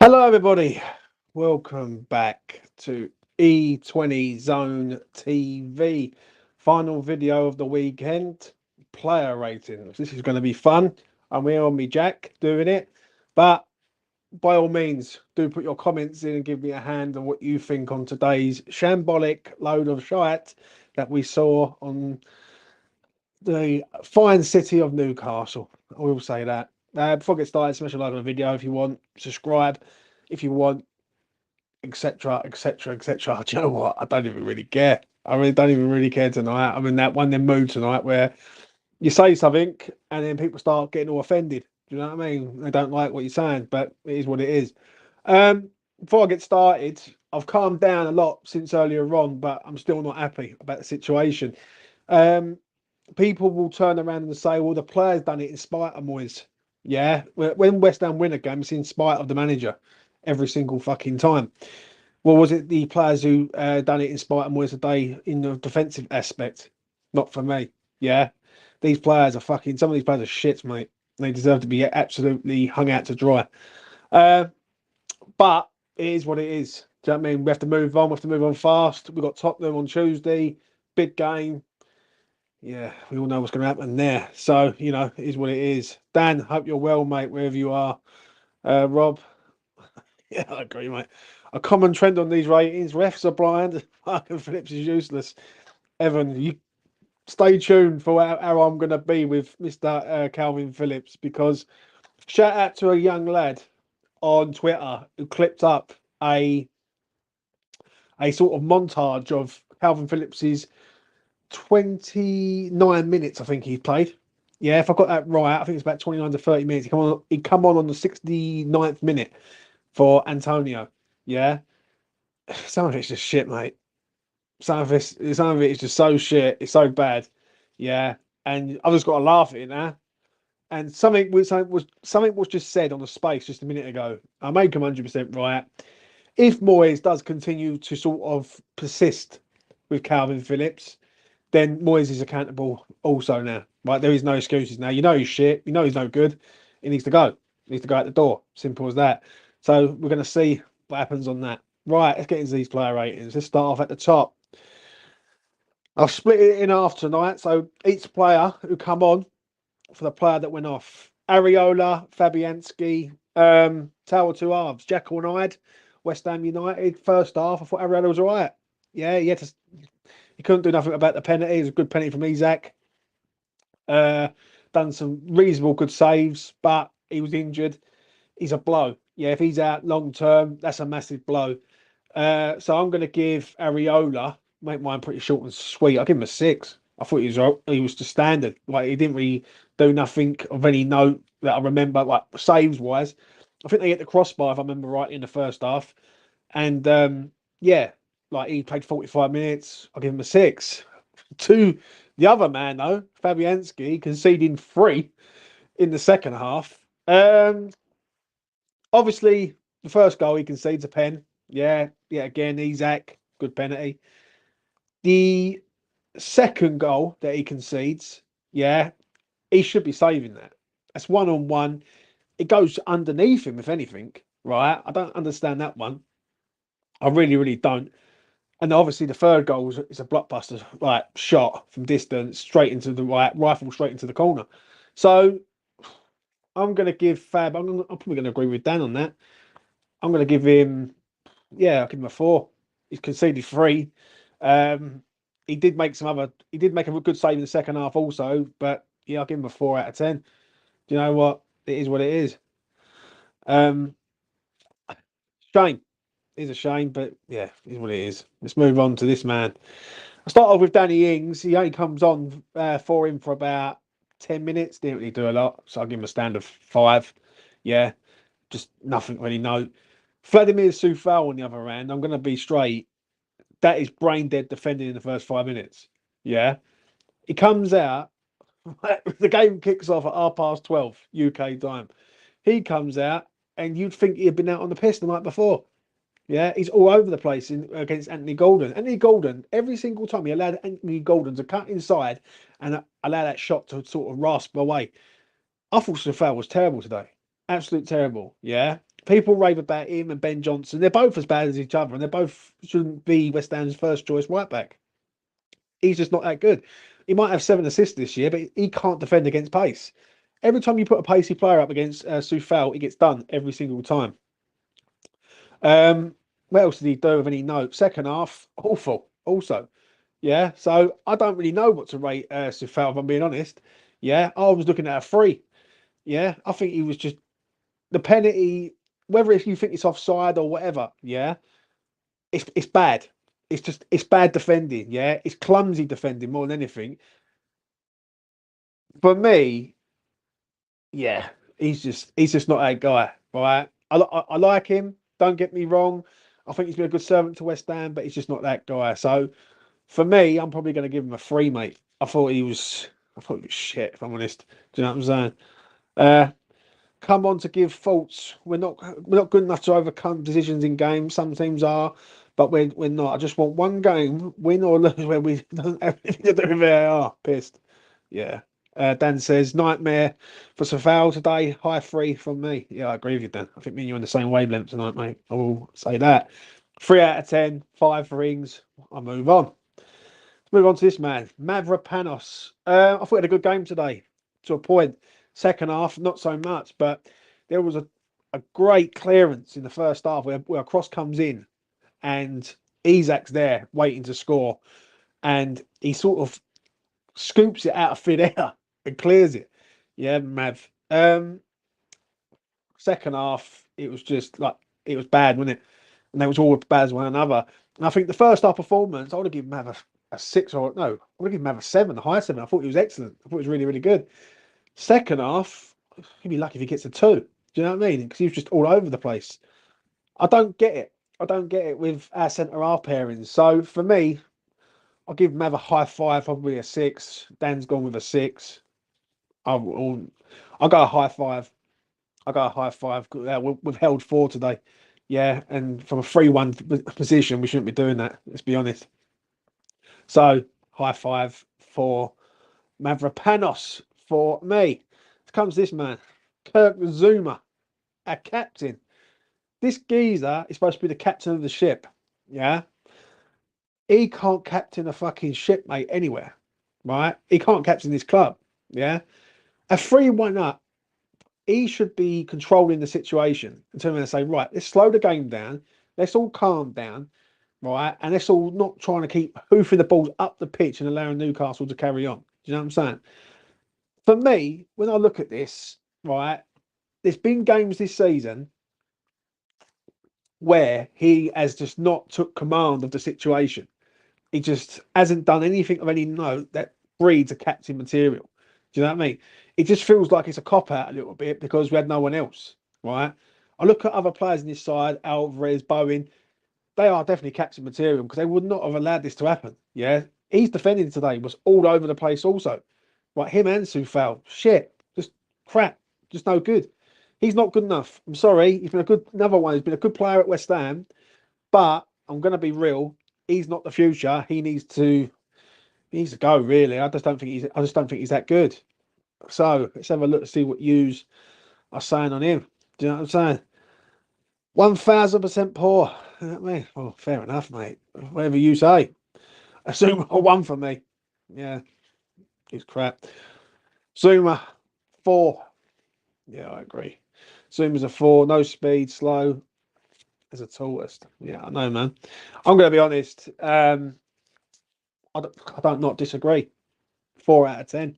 Hello, everybody. Welcome back to E20 Zone TV. Final video of the weekend. Player ratings. This is going to be fun. I'm here on me Jack doing it. But by all means, do put your comments in and give me a hand on what you think on today's shambolic load of shite that we saw on the fine city of Newcastle. I will say that. Before I get started, smash a like on the video if you want. Subscribe if you want, etc., etc., etc. Do you know what? I don't even really care. I really don't even really care tonight. I'm in that one then mood tonight where you say something and then people start getting all offended. Do you know what I mean? They don't like what you're saying, but it is what it is. Before I get started, I've calmed down a lot since earlier on, but I'm still not happy about the situation. Um, People will turn around and say, "Well, the players done it in spite of Moyes." Yeah, when West Ham win a game, it's in spite of the manager every single fucking time. Well, was it the players who done it in spite of Moyes today in the defensive aspect? Not for me. Yeah, these players are fucking. Some of these players are shit, mate. They deserve to be absolutely hung out to dry. Uh, but it is what it is. Do you know what I mean? We have to move on. We have to move on fast. We've got Tottenham on Tuesday. Big game. Yeah, we all know what's going to happen there. So, it is what it is. Dan, hope you're well, mate, wherever you are. Rob, yeah, I agree, mate. A common trend on these ratings, refs are blind. Fucking Phillips is useless. Evan, you stay tuned for how I'm going to be with Mr. Calvin Phillips, because shout out to a young lad on Twitter who clipped up a sort of montage of Calvin Phillips's 29 minutes, I think he played. Yeah, if I got that right, I think it's about 29 to 30 minutes. He come on the 69th minute for Antonio. Yeah. Some of it's just shit, mate. Some of it is just so shit. It's so bad. Yeah. And I've just got to laugh at it now. And something was just said on the space just a minute ago. I make him 100% right. If Moyes does continue to sort of persist with Calvin Phillips, then Moyes is accountable also now. Right, there is no excuses now. You know he's shit. You know he's no good. He needs to go. He needs to go out the door. Simple as that. So we're going to see what happens on that. Right, let's get into these player ratings. Let's start off at the top. I've split it in half tonight. So each player who come on for the player that went off. Areola, Fabianski, Tower two halves. Jekyll and Hyde, West Ham United. First half, I thought Areola was all right. Yeah, he couldn't do nothing about the penalty. It was a good penalty from Isaac. Uh, Done some reasonable good saves, but he was injured. He's a blow. Yeah, if he's out long term, that's a massive blow. So I'm going to give Areola, make mine pretty short and sweet. I'll give him a 6. I thought he was just standard. Like, he didn't really do nothing of any note that I remember, like saves wise. I think they hit the crossbar, if I remember right, in the first half. And yeah, like, he played 45 minutes. I'll give him a 6. To the other man, though, Fabianski, conceding 3 in the second half. Obviously, the first goal he concedes a pen. Yeah, again, Isaac, good penalty. The second goal that he concedes, yeah, he should be saving that. That's 1-on-1. It goes underneath him, if anything, right? I don't understand that one. I really, really don't. And obviously, the third goal is a blockbuster, like, shot from distance, straight into the right, rifle straight into the corner. So I'm going to give Fab. I'm probably going to agree with Dan on that. I'm going to give him. Yeah, I'll give him a 4. He's conceded 3. Um, he did make some other. He did make a good save in the second half, also. But yeah, I'll give him a 4 out of 10. Do you know what? It is what it is. Um, Shame. It's a shame, but yeah, it is what it is. Let's move on to this man. I start off with Danny Ings. He only comes on for him for about 10 minutes. Didn't really do a lot, so I'll give him a standard 5. Yeah, just nothing really. No. Vladimir Sufal on the other hand, I'm going to be straight. That is brain dead defending in the first 5 minutes. Yeah, he comes out. The game kicks off at 12:30 UK time. He comes out, and you'd think he had been out on the piss the night before. Yeah, he's all over the place against Anthony Golden. Anthony Golden, every single time he allowed Anthony Golden to cut inside and allow that shot to sort of rasp away. I thought Safal was terrible today. Absolute terrible. Yeah. People rave about him and Ben Johnson. They're both as bad as each other, and they both shouldn't be West Ham's first choice right back. He's just not that good. He might have 7 assists this year, but he can't defend against pace. Every time you put a pacey player up against Soufal, he gets done every single time. What else did he do with any notes? Second half, awful. Also, yeah. So I don't really know what to rate Soufal, if I'm being honest. Yeah, I was looking at a 3. Yeah, I think he was just the penalty. Whether if you think it's offside or whatever, yeah, it's bad. It's bad defending. Yeah, it's clumsy defending more than anything. For me, yeah, he's just not that guy, right? I like him. Don't get me wrong. I think he's been a good servant to West Ham, but he's just not that guy. So for me, I'm probably going to give him a 3, mate. I thought he was shit. If I'm honest, do you know what I'm saying? Uh, Come on to give faults. We're not good enough to overcome decisions in games. Some teams are, but we're not. I just want one game, win or lose, where we don't have anything to do with VAR. Pissed. Yeah. Dan says nightmare for Safal today. High 3 from me. Yeah, I agree with you, Dan. I think me and you are on the same wavelength tonight, mate. I will say that. 3 out of 10. 5 rings. I move on. Let's move on to this man, Mavropanos. I thought he had a good game today, to a point. Second half, not so much, but there was a great clearance in the first half where a cross comes in and Isak's there waiting to score, and he sort of scoops it out of thin air and clears it. Yeah, Mav. Second half, it was just like it was bad, wasn't it? And they was all bad as one another. And I think the first half performance, I would have given Mav a 6 or no, I would have given Mav a 7, a high 7. I thought he was excellent. I thought he was really, really good. Second half, he'd be lucky if he gets a 2. Do you know what I mean? Because he was just all over the place. I don't get it. I don't get it with our centre half pairings. So for me, I'll give Mav a high 5, probably a 6. Dan's gone with a 6. I'll go a high 5. I'll go a high 5. We've held 4 today. Yeah, and from a 3-1 position, we shouldn't be doing that. Let's be honest. So high 5 for Mavropanos for me. Here comes this man, Kirk Zuma, our captain. This geezer is supposed to be the captain of the ship. Yeah. He can't captain a fucking ship, mate, anywhere. Right? He can't captain this club. Yeah. A 3-1 up, he should be controlling the situation and turn around and say, right, let's slow the game down. Let's all calm down. Right. And let's all not trying to keep hoofing the balls up the pitch and allowing Newcastle to carry on. Do you know what I'm saying? For me, when I look at this, right, there's been games this season where he has just not took command of the situation. He just hasn't done anything of any note that breeds a captain material. Do you know what I mean? It just feels like it's a cop out a little bit because we had no one else, right? I look at other players in this side, Alvarez, Bowen. They are definitely captain material because they would not have allowed this to happen. Yeah, he's defending today was all over the place. Also, right, him and Soufal, shit, just crap, just no good. He's not good enough. I'm sorry. He's been a good another one. He's been a good player at West Ham, but I'm going to be real. He's not the future. He needs to go. Really, I just don't think he's that good. So let's have a look to see what yous are saying on him. Do you know what I'm saying? 1000% poor. You know what I mean? Well, fair enough, mate. Whatever you say. Assume a 1 for me. Yeah, he's crap. Zuma 4. Yeah, I agree. Zuma's a 4. No speed, slow. As a tortoise. Yeah, I know, man. I'm going to be honest. I don't not disagree. 4 out of 10.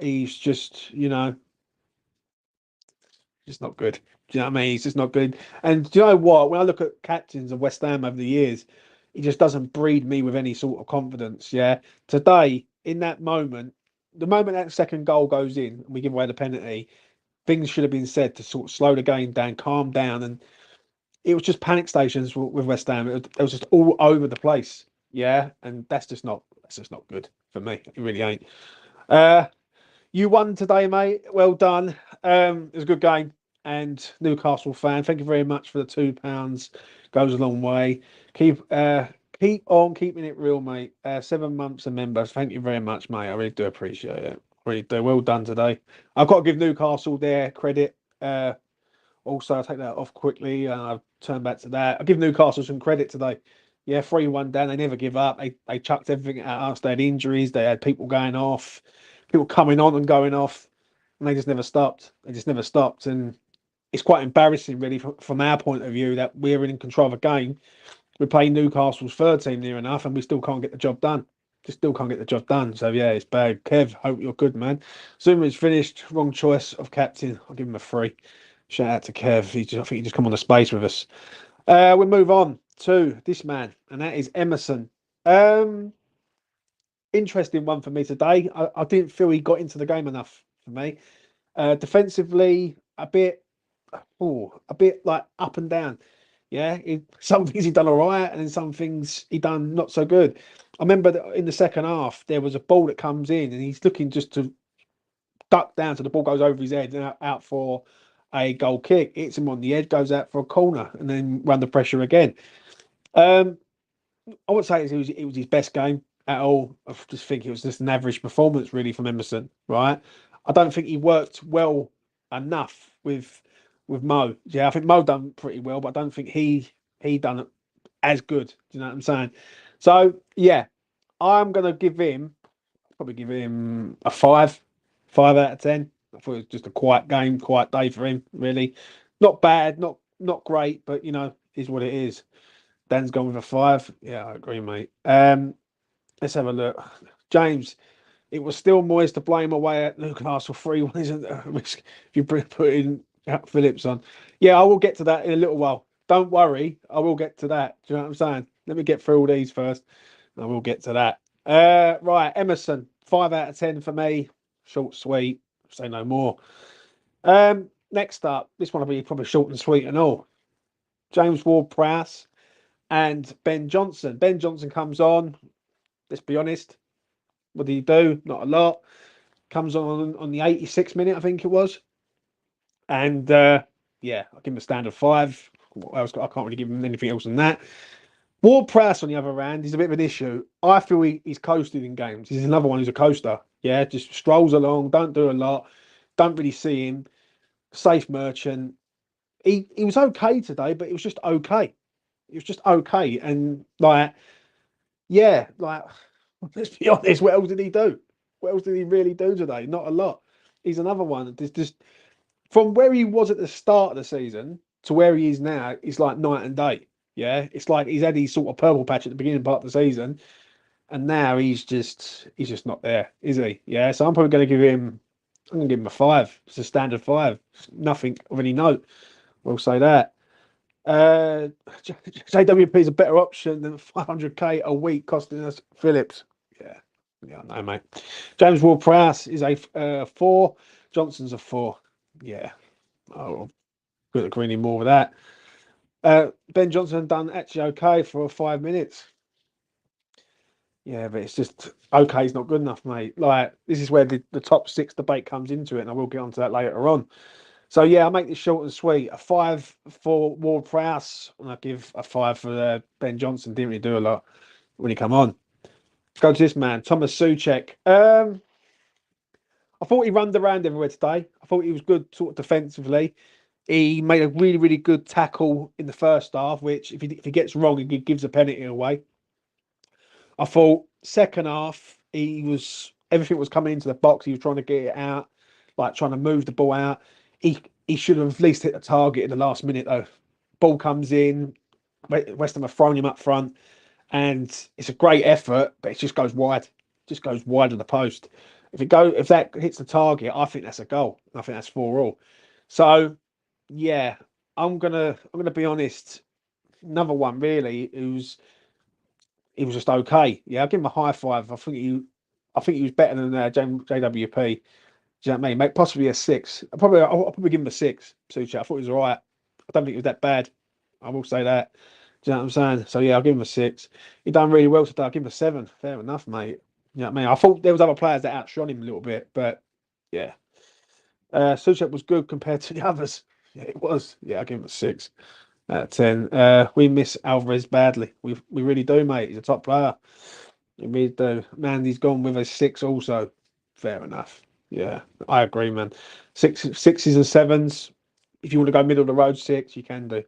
He's just, just not good. Do you know what I mean? He's just not good. And do you know what? When I look at captains of West Ham over the years, he just doesn't breed me with any sort of confidence. Yeah. Today, in that moment, the moment that second goal goes in and we give away the penalty, things should have been said to sort of slow the game down, calm down. And it was just panic stations with West Ham. It was just all over the place. Yeah. And that's just not good for me. It really ain't. Uh, you won today, mate. Well done. It was a good game. And Newcastle fan, thank you very much for the £2. Goes a long way. Keep on keeping it real, mate. 7 months a member. Thank you very much, mate. I really do appreciate it. Really do. Well done today. I've got to give Newcastle their credit. Also, I'll take that off quickly and I'll turn back to that. I'll give Newcastle some credit today. Yeah, 3-1 down. They never give up. They chucked everything at us. They had injuries. They had people going off, people coming on and going off, and they just never stopped. They just never stopped. And it's quite embarrassing, really, from our point of view, that we're in control of a game. We're playing Newcastle's third team near enough, and we still can't get the job done. Just still can't get the job done. So yeah, it's bad. Kev, hope you're good, man. Zuma's finished. Wrong choice of captain. I'll give him a 3. Shout out to Kev. I think he just come on the space with us. We move on to this man, and that is Emerson. Um, Interesting one for me today. I didn't feel he got into the game enough for me. Defensively, a bit like up and down. Yeah, some things he done all right, and then some things he done not so good. I remember that in the second half there was a ball that comes in, and he's looking just to duck down, so the ball goes over his head and out for a goal kick. Hits him on the head, goes out for a corner, and then run the pressure again. Um, I would say it was his best game at all. I just think it was just an average performance, really, from Emerson. Right? I don't think he worked well enough with Mo. Yeah, I think Mo done pretty well, but I don't think he done it as good. Do you know what I'm saying? So yeah, I'm gonna probably give him a 5 out of 10. I thought it was just a quiet game, quiet day for him. Really, not bad, not great, but is what it is. Dan's gone with a 5. Yeah, I agree, mate. Let's have a look. James, it was still Moyes to blame away at Newcastle 3-1, isn't a risk if you put in Phillips on. Yeah, I will get to that in a little while. Don't worry, I will get to that. Do you know what I'm saying? Let me get through all these first. I will get to that. Right, Emerson, 5 out of 10 for me. Short, sweet. Say no more. Next up, this one will be probably short and sweet and all. James Ward-Prowse and Ben Johnson. Ben Johnson comes on. Let's be honest. What did he do? Not a lot. Comes on the 86th minute, I think it was. And yeah, I'll give him a standard 5. What else? I can't really give him anything else than that. Ward-Prowse, on the other hand, he's a bit of an issue. I feel he's coasted in games. He's another one who's a coaster. Yeah, just strolls along, don't do a lot, don't really see him. Safe merchant. He was okay today, but it was just okay. It was just okay. And yeah, let's be honest, what else did he do? What else did he really do today? Not a lot. He's another one. There's just from where he was at the start of the season to where he is now, it's like night and day. Yeah, it's like he's had his sort of purple patch at the beginning part of the season, and now he's just not there, is he? Yeah, so I'm probably going to give him a 5. It's a standard 5. Nothing of any note. We'll say that. JWP is a better option than 500k a week costing us Phillips. Yeah, I know, mate. James Ward-Prowse is a 4. Johnson's a 4. Yeah, I couldn't agree any more with that. Ben Johnson done actually okay for 5 minutes. Yeah, but it's just okay. It's not good enough, mate. This is where the top 6 debate comes into it, and I will get onto that later on. So yeah, I'll make this short and sweet. A 5 for Ward-Prowse, and I'll give a 5 for Ben Johnson. Didn't really do a lot when he come on. Let's go to this man, Thomas Souček. I thought he runned around everywhere today. I thought he was good sort of defensively. He made a really, really good tackle in the first half, which if he gets wrong, he gives a penalty away. I thought second half, everything was coming into the box. He was trying to get it out, trying to move the ball out. He should have at least hit the target in the last minute though. Ball comes in, West Ham have thrown him up front, and it's a great effort, but it just goes wide. Just goes wide of the post. If that hits the target, I think that's a goal. I think that's 4-4. So yeah, I'm gonna be honest. Another one really he was just okay. Yeah, I'll give him a high 5. I think he was better than JWP. Do you know what I mean? Mate, possibly a 6. I'll probably give him a 6. Souček. I thought he was all right. I don't think it was that bad. I will say that. Do you know what I'm saying? So yeah, I'll give him a 6. He done really well today. I'll give him a 7. Fair enough, mate. You know what I mean? I thought there was other players that outshone him a little bit, but yeah. Souček was good compared to the others. Yeah, it was. Yeah, I'll give him a 6 out of 10. We miss Alvarez badly. We really do, mate. He's a top player. We really do. Mandy's gone with a 6 also. Fair enough. Yeah, I agree, man. Sixes and 7s. if you want to go middle of the road 6, you can do. Do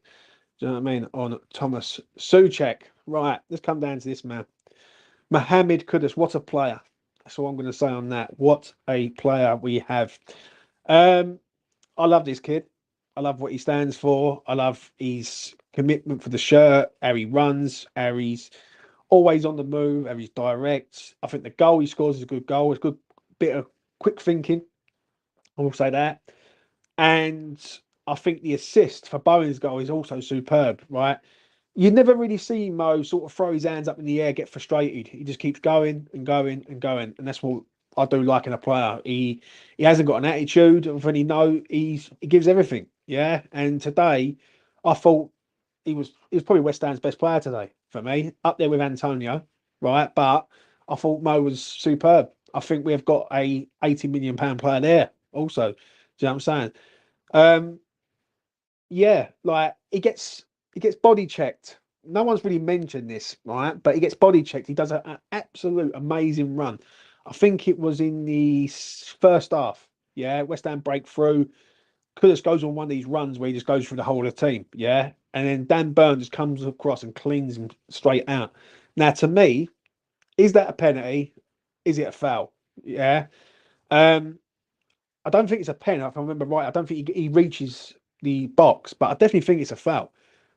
you know what I mean? On Thomas Souček. Right, let's come down to this man. Mohamed Kudus, what a player. That's all I'm going to say on that. What a player we have. I love this kid. I love what he stands for. I love his commitment for the shirt, how he runs, how he's always on the move, how he's direct. I think the goal he scores is a good goal. It's a good bit of quick thinking. I will say that. And I think the assist for Bowen's goal is also superb, right? You never really see Mo sort of throw his hands up in the air, get frustrated. He just keeps going and going and going. And that's what I do like in a player. He hasn't got an attitude of any no, he gives everything. Yeah. And today I thought he was probably West Ham's best player today for me, up there with Antonio, right? But I thought Mo was superb. I think we've got a £80 million player there also. Do you know what I'm saying? Um, yeah, like he gets body checked. No one's really mentioned this, right? But he gets body checked. He does an absolute amazing run. I think it was in the first half. Yeah, West Ham break through. Kudus goes on one of these runs where he just goes through the whole of the team. Yeah, and then Dan Burn just comes across and cleans him straight out. Now, to me, is that a penalty? Is it a foul? Yeah. Um, I don't think it's a pen. If I remember right, I don't think he reaches the box, but I definitely think it's a foul.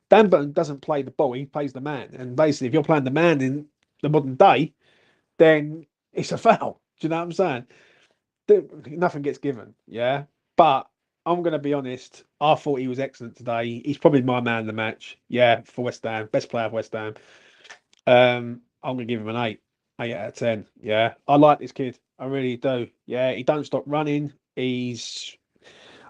Dan Burton doesn't play the ball; he plays the man. And basically, if you're playing the man in the modern day, then it's a foul. Do you know what I'm saying? Nothing gets given, yeah. But I'm going to be honest. I thought he was excellent today. He's probably my man of the match. Yeah, for West Ham, best player of West Ham. I'm going to give him an 8 out of 10. Yeah, I like this kid. I really do. Yeah, he don't stop running. And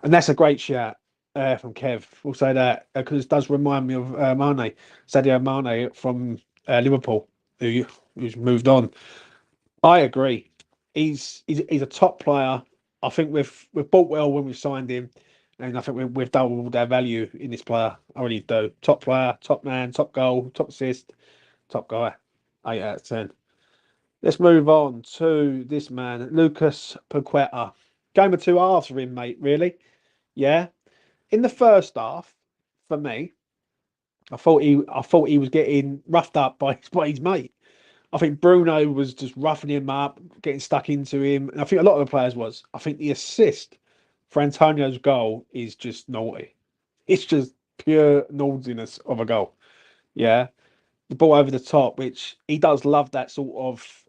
that's a great shout from Kev. We'll say that because it does remind me of Mane, Sadio Mane from Liverpool, who's moved on. I agree. He's a top player. I think we've bought well when we signed him, and I think we've doubled our value in this player. I really do. Top player, top man, top goal, top assist, top guy. 8 out of 10. Let's move on to this man, Lucas Paqueta. Game of two halves for him, mate. Really, yeah. In the first half, for me, I thought he was getting roughed up by his mate. I think Bruno was just roughing him up, getting stuck into him, and I think a lot of the players was. I think the assist for Antonio's goal is just naughty. It's just pure naughtiness of a goal. Yeah, the ball over the top, which he does love that sort of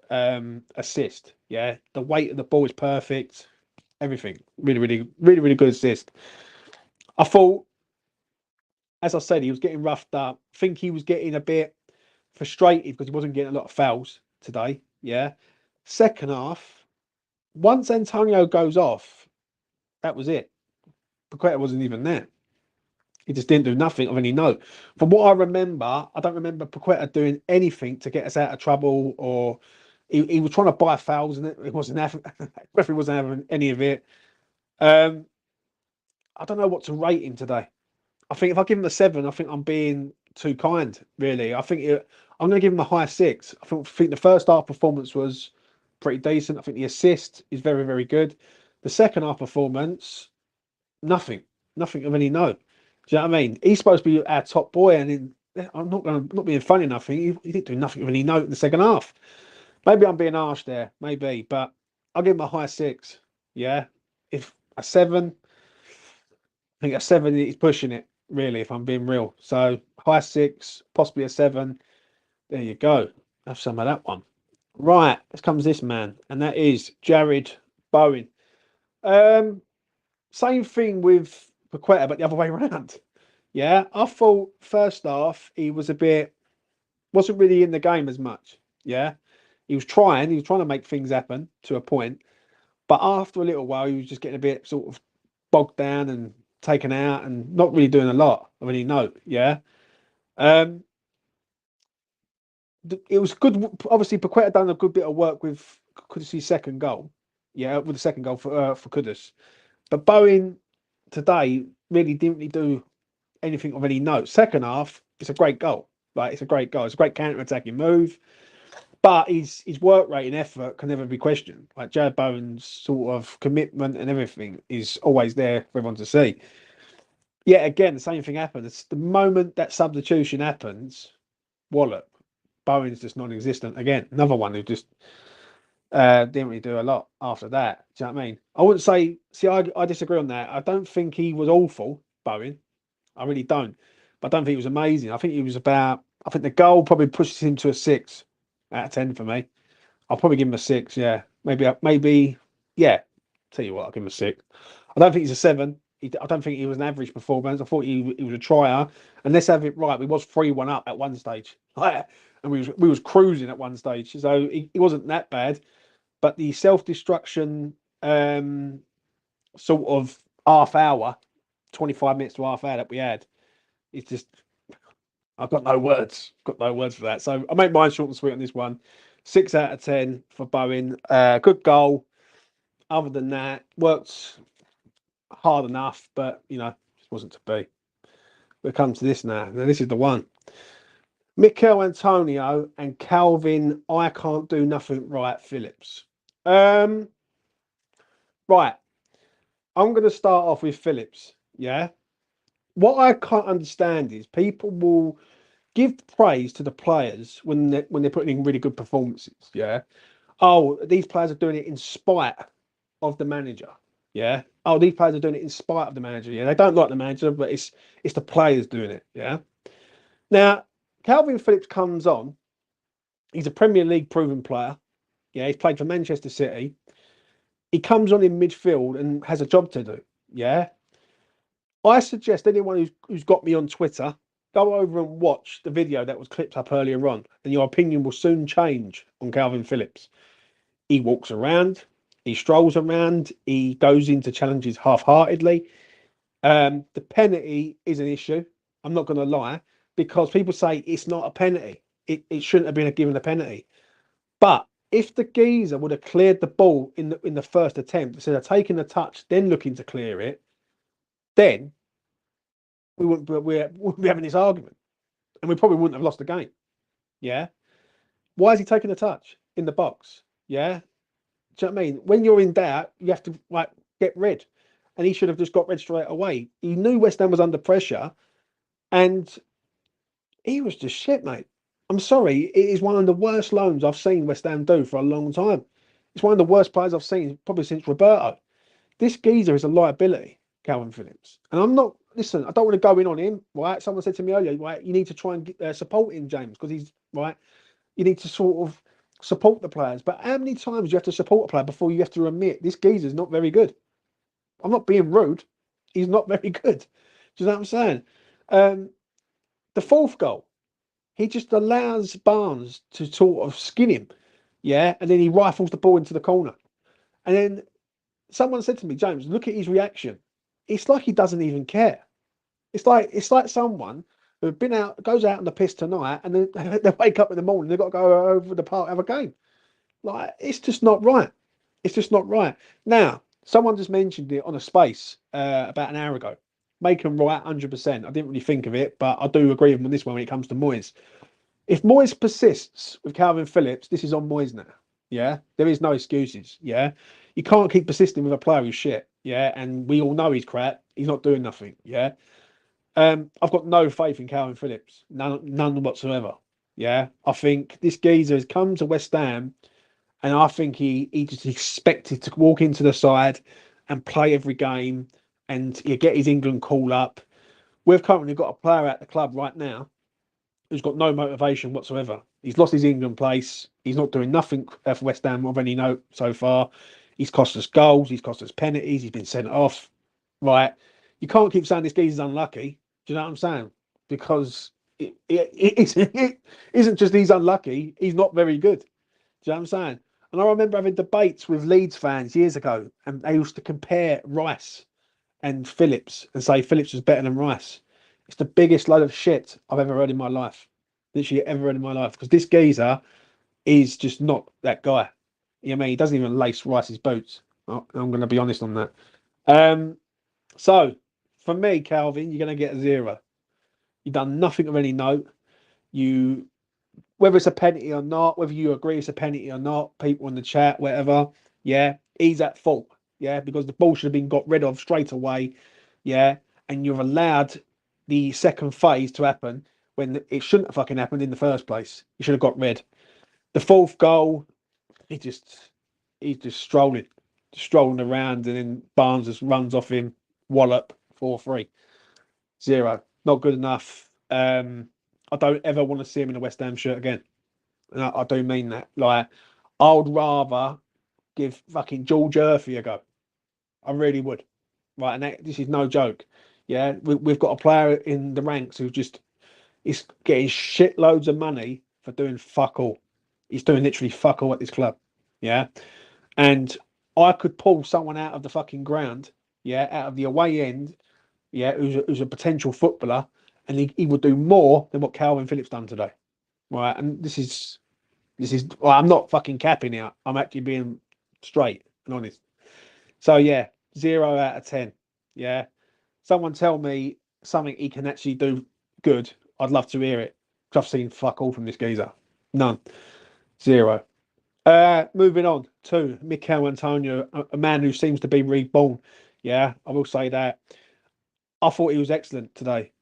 assist. Yeah, the weight of the ball is perfect. Everything really, really, really, really good assist. I thought, as I said, he was getting roughed up. I think he was getting a bit frustrated because he wasn't getting a lot of fouls today. Yeah. Second half, once Antonio goes off, that was it. Paqueta wasn't even there. He just didn't do nothing of any note. From what I remember, I don't remember Paqueta doing anything to get us out of trouble, or he was trying to buy fouls and it wasn't having, referee wasn't having any of it. Um, I don't know what to rate him today. I think if I give him a 7, I think I'm being too kind, really. I'm going to give him a high 6. I think the first half performance was pretty decent. I think the assist is very, very good. The second half performance, nothing, nothing of any note. Do you know what I mean? He's supposed to be our top boy, and I'm not being funny enough. He didn't do nothing of any note in the second half. Maybe I'm being harsh there, maybe, but I'll give him a high 6. Yeah, if a 7. I think a 7 is pushing it, really, if I'm being real. So high 6, possibly a 7. There you go. Have some of that one. Right, this comes this man, and that is Jared Bowen. Um, Same thing with Paqueta, but the other way around. Yeah, I thought first half he was wasn't really in the game as much. Yeah, he was trying to make things happen to a point, but after a little while, he was just getting a bit sort of bogged down and taken out and not really doing a lot of any note. Yeah. Um, it was good. Obviously, Paqueta done a good bit of work with Kudus' second goal. Yeah, with the second goal for Kudus. But Bowen today really didn't really do anything of any note. Second half, it's a great goal. Like it's a great goal. It's a great counter-attacking move. But his work rate and effort can never be questioned. Like Jared Bowen's sort of commitment and everything is always there for everyone to see. Yet again, the same thing happens. The moment that substitution happens, wallop. Bowen's just non-existent again. Another one who just didn't really do a lot after that. Do you know what I mean? I wouldn't say. See, I disagree on that. I don't think he was awful, Bowen. I really don't. But I don't think he was amazing. I think he was about. I think the goal probably pushes him to a 6 out of 10 for me. I'll probably give him a 6. Yeah, maybe. Yeah. Tell you what, I'll give him a 6. I don't think he's a 7. I don't think he was an average performance. I thought he was a trier. And let's have it right. We was 3-1 up at one stage, and we was cruising at one stage. So he wasn't that bad. But the self-destruction sort of half hour, 25 minutes to half hour that we had, it's just, I've got no words. Got no words for that. So I make mine short and sweet on this one. 6 out of 10 for Bowen. Good goal. Other than that, worked hard enough, but, just wasn't to be. We'll come to this now. Now, this is the one. Mikel Antonio and Calvin, I can't do nothing right, Phillips. Right. I'm going to start off with Phillips. Yeah. What I can't understand is people will give praise to the players when they're putting in really good performances. Yeah. Oh, these players are doing it in spite of the manager. Yeah. Oh, these players are doing it in spite of the manager. Yeah. They don't like the manager, but it's the players doing it. Yeah. Now, Calvin Phillips comes on. He's a Premier League proven player. Yeah. He's played for Manchester City. He comes on in midfield and has a job to do. Yeah. I suggest anyone who's got me on Twitter, go over and watch the video that was clipped up earlier on, and your opinion will soon change on Calvin Phillips. He walks around, he strolls around, he goes into challenges half-heartedly. The penalty is an issue. I'm not going to lie, because people say it's not a penalty. It shouldn't have been given a penalty. But if the geezer would have cleared the ball in the first attempt, instead of taking a touch, then looking to clear it, then we wouldn't be having this argument, and we probably wouldn't have lost the game. Yeah. Why is he taking a touch in the box? Yeah. Do you know what I mean? When you're in doubt, you have to get red, and he should have just got red straight away. He knew West Ham was under pressure, and he was just shit, mate. I'm sorry. It is one of the worst loans I've seen West Ham do for a long time. It's one of the worst players I've seen probably since Roberto. This geezer is a liability, Calvin Phillips. And I'm not, listen, I don't want to go in on him, right? Someone said to me earlier, right, you need to try and support him, James, because he's, right, you need to sort of support the players. But how many times do you have to support a player before you have to admit this geezer's not very good? I'm not being rude. He's not very good. Do you know what I'm saying? The fourth goal, he just allows Barnes to sort of skin him, yeah? And then he rifles the ball into the corner. And then someone said to me, James, look at his reaction. It's like he doesn't even care. It's like someone who been out, goes out on the piss tonight, and then they wake up in the morning, they've got to go over the park, have a game. Like, it's just not right. It's just not right. Now, someone just mentioned it on a space about an hour ago. Make him right 100%. I didn't really think of it, but I do agree with him on this one when it comes to Moyes. If Moyes persists with Calvin Phillips, this is on Moyes now. Yeah, there is no excuses. Yeah, you can't keep persisting with a player who's shit. Yeah, and we all know he's crap. He's not doing nothing. Yeah, I've got no faith in Calvin Phillips, none whatsoever. Yeah, I think this geezer has come to West Ham, and I think he just expected to walk into the side and play every game, and get his England call up. We've currently got a player at the club right now who's got no motivation whatsoever. He's lost his England place. He's not doing nothing for West Ham of any note so far. He's cost us goals. He's cost us penalties. He's been sent off. Right. You can't keep saying this geezer's unlucky. Do you know what I'm saying? Because it isn't just he's unlucky. He's not very good. Do you know what I'm saying? And I remember having debates with Leeds fans years ago, and they used to compare Rice and Phillips and say Phillips was better than Rice. It's the biggest load of shit I've ever heard in my life. Literally ever heard in my life. Because this geezer is just not that guy. You know what I mean? He doesn't even lace Rice's boots. I'm going to be honest on that. So, for me, Calvin, you're going to get a 0. You've done nothing of any note. Whether it's a penalty or not, whether you agree it's a penalty or not, people in the chat, whatever, yeah, he's at fault. Yeah, because the ball should have been got rid of straight away. Yeah. and you've allowed the second phase to happen when it shouldn't have fucking happened in the first place. You should have got red. The fourth goal, he just he's just strolling around, and then Barnes just runs off him, wallop, 4-3, 0. Not good enough. I don't ever want to see him in a West Ham shirt again. And I do mean that. Like, I would rather give fucking George Murphy a go. I really would. Right, and this is no joke. Yeah, we've got a player in the ranks who just is getting shitloads of money for doing fuck all. He's doing literally fuck all at this club. Yeah, and I could pull someone out of the fucking ground. Yeah, out of the away end. Yeah, who's a potential footballer, and he would do more than what Calvin Phillips done today. Right, and this is. Well, I'm not fucking capping out. I'm actually being straight and honest. So yeah, 0 out of 10. Yeah. Someone tell me something he can actually do good. I'd love to hear it. Because I've seen fuck all from this geezer. None. 0. Moving on to Mikel Antonio, a man who seems to be reborn. Yeah, I will say that. I thought he was excellent today.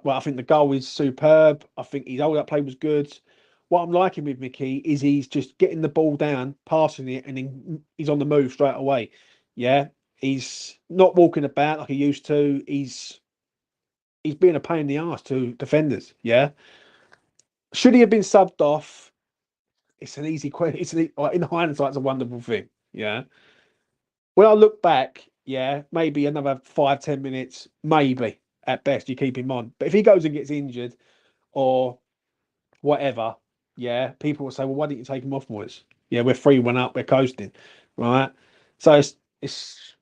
Well, I think the goal is superb. I think his hold up play was good. What I'm liking with Mickey is he's just getting the ball down, passing it, and then he's on the move straight away. Yeah, he's not walking about like he used to. He's being a pain in the ass to defenders. Yeah, should he have been subbed off? It's an easy question. In hindsight, it's a wonderful thing. Yeah. When I look back, yeah, maybe another 5-10 minutes, maybe at best you keep him on. But if he goes and gets injured or whatever, yeah, people will say, well, why didn't you take him off, Moyes? Yeah, we're 3-1 up, we're coasting, right? So it's it's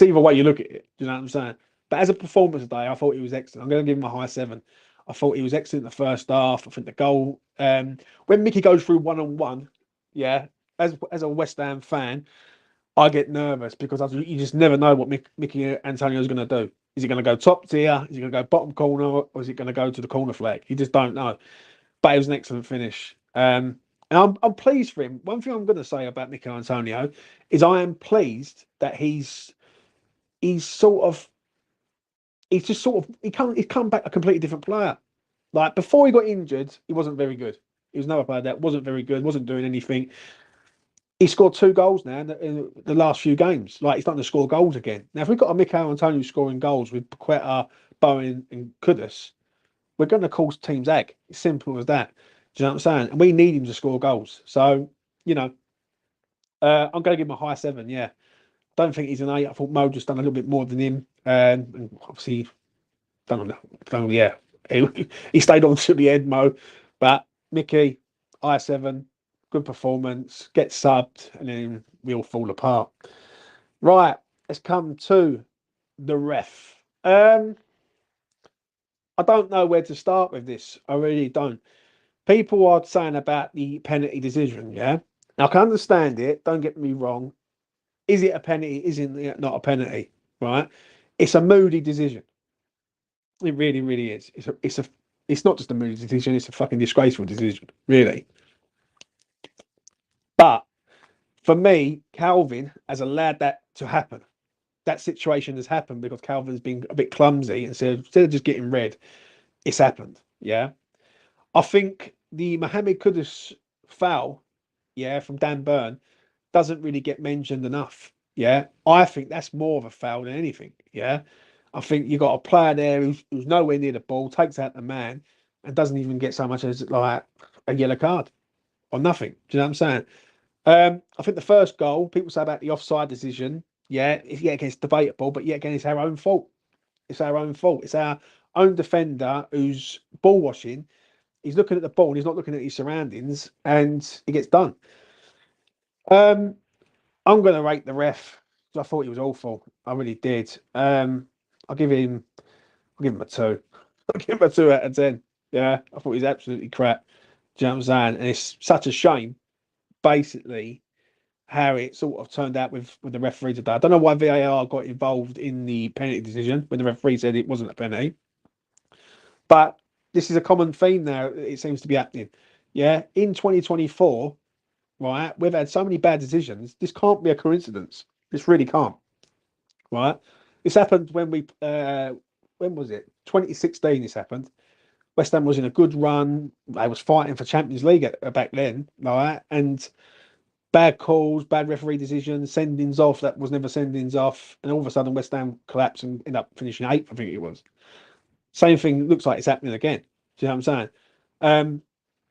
either way you look at it. Do you know what I'm saying? But as a performance today, I thought he was excellent. I'm going to give him a high 7. I thought he was excellent in the first half. I think the goal, when Mickey goes through 1-on-1, yeah, as a West Ham fan, I get nervous because you just never know what Mickey Antonio is going to do. Is he going to go top tier? Is he going to go bottom corner? Or is he going to go to the corner flag? You just don't know. But it was an excellent finish. And I'm pleased for him. One thing I'm going to say about Mickey Antonio is I am pleased that he's sort of he's just sort of he's come back a completely different player. Like before he got injured, he wasn't very good. He was another player that wasn't very good, wasn't doing anything. He scored 2 goals now in the last few games. Like he's starting to score goals again. Now, if we've got a Mikel Antonio scoring goals with Paqueta, Bowen, and Kudus, we're going to cause teams ag. It's simple as that. Do you know what I'm saying? And we need him to score goals. So, you know, I'm going to give him a high 7. Yeah, don't think he's an 8. I thought Mo just done a little bit more than him, and obviously done yeah. He stayed on to the end, Mo. But Mickey, high 7. Good performance, get subbed, and then we all fall apart. Right, let's come to the ref. I don't know where to start with this. I really don't. People are saying about the penalty decision, yeah? Now, I can understand it. Don't get me wrong. Is it a penalty? Isn't it not a penalty? Right? It's a moody decision. It really, really is. It's not just a moody decision. It's a fucking disgraceful decision, really. But for me, Calvin has allowed that to happen. That situation has happened because Calvin's been a bit clumsy, and so instead of just getting red, it's happened. Yeah, I think the Mohamed Kudus foul, yeah, from Dan Burn doesn't really get mentioned enough. Yeah, I think that's more of a foul than anything. Yeah, I think you got a player there who's nowhere near the ball, takes out the man, and doesn't even get so much as like a yellow card or nothing. Do you know what I'm saying? I think the first goal, people say about the offside decision, yeah, it's debatable, but yet again, it's our own fault. It's our own fault. It's our own defender who's ball washing. He's looking at the ball and he's not looking at his surroundings, and it gets done. Um, I'm going to rate the ref. I thought he was awful. I really did. I'll give him a 2. I'll give him a 2 out of 10. Yeah, I thought he's absolutely crap. Do you know what I'm saying? And it's such a shame, basically, how it sort of turned out with the referee today. I don't know why VAR got involved in the penalty decision when the referee said it wasn't a penalty. But this is a common theme now. It seems to be happening. Yeah, in 2024, right, we've had so many bad decisions. This can't be a coincidence. This really can't. Right. This happened when when was it? 2016. This happened. West Ham was in a good run. They was fighting for Champions League back then, right? And bad calls, bad referee decisions, sendings off that was never sendings off, and all of a sudden West Ham collapsed and ended up finishing eighth. I think it was. Same thing looks like it's happening again. Do you know what I'm saying?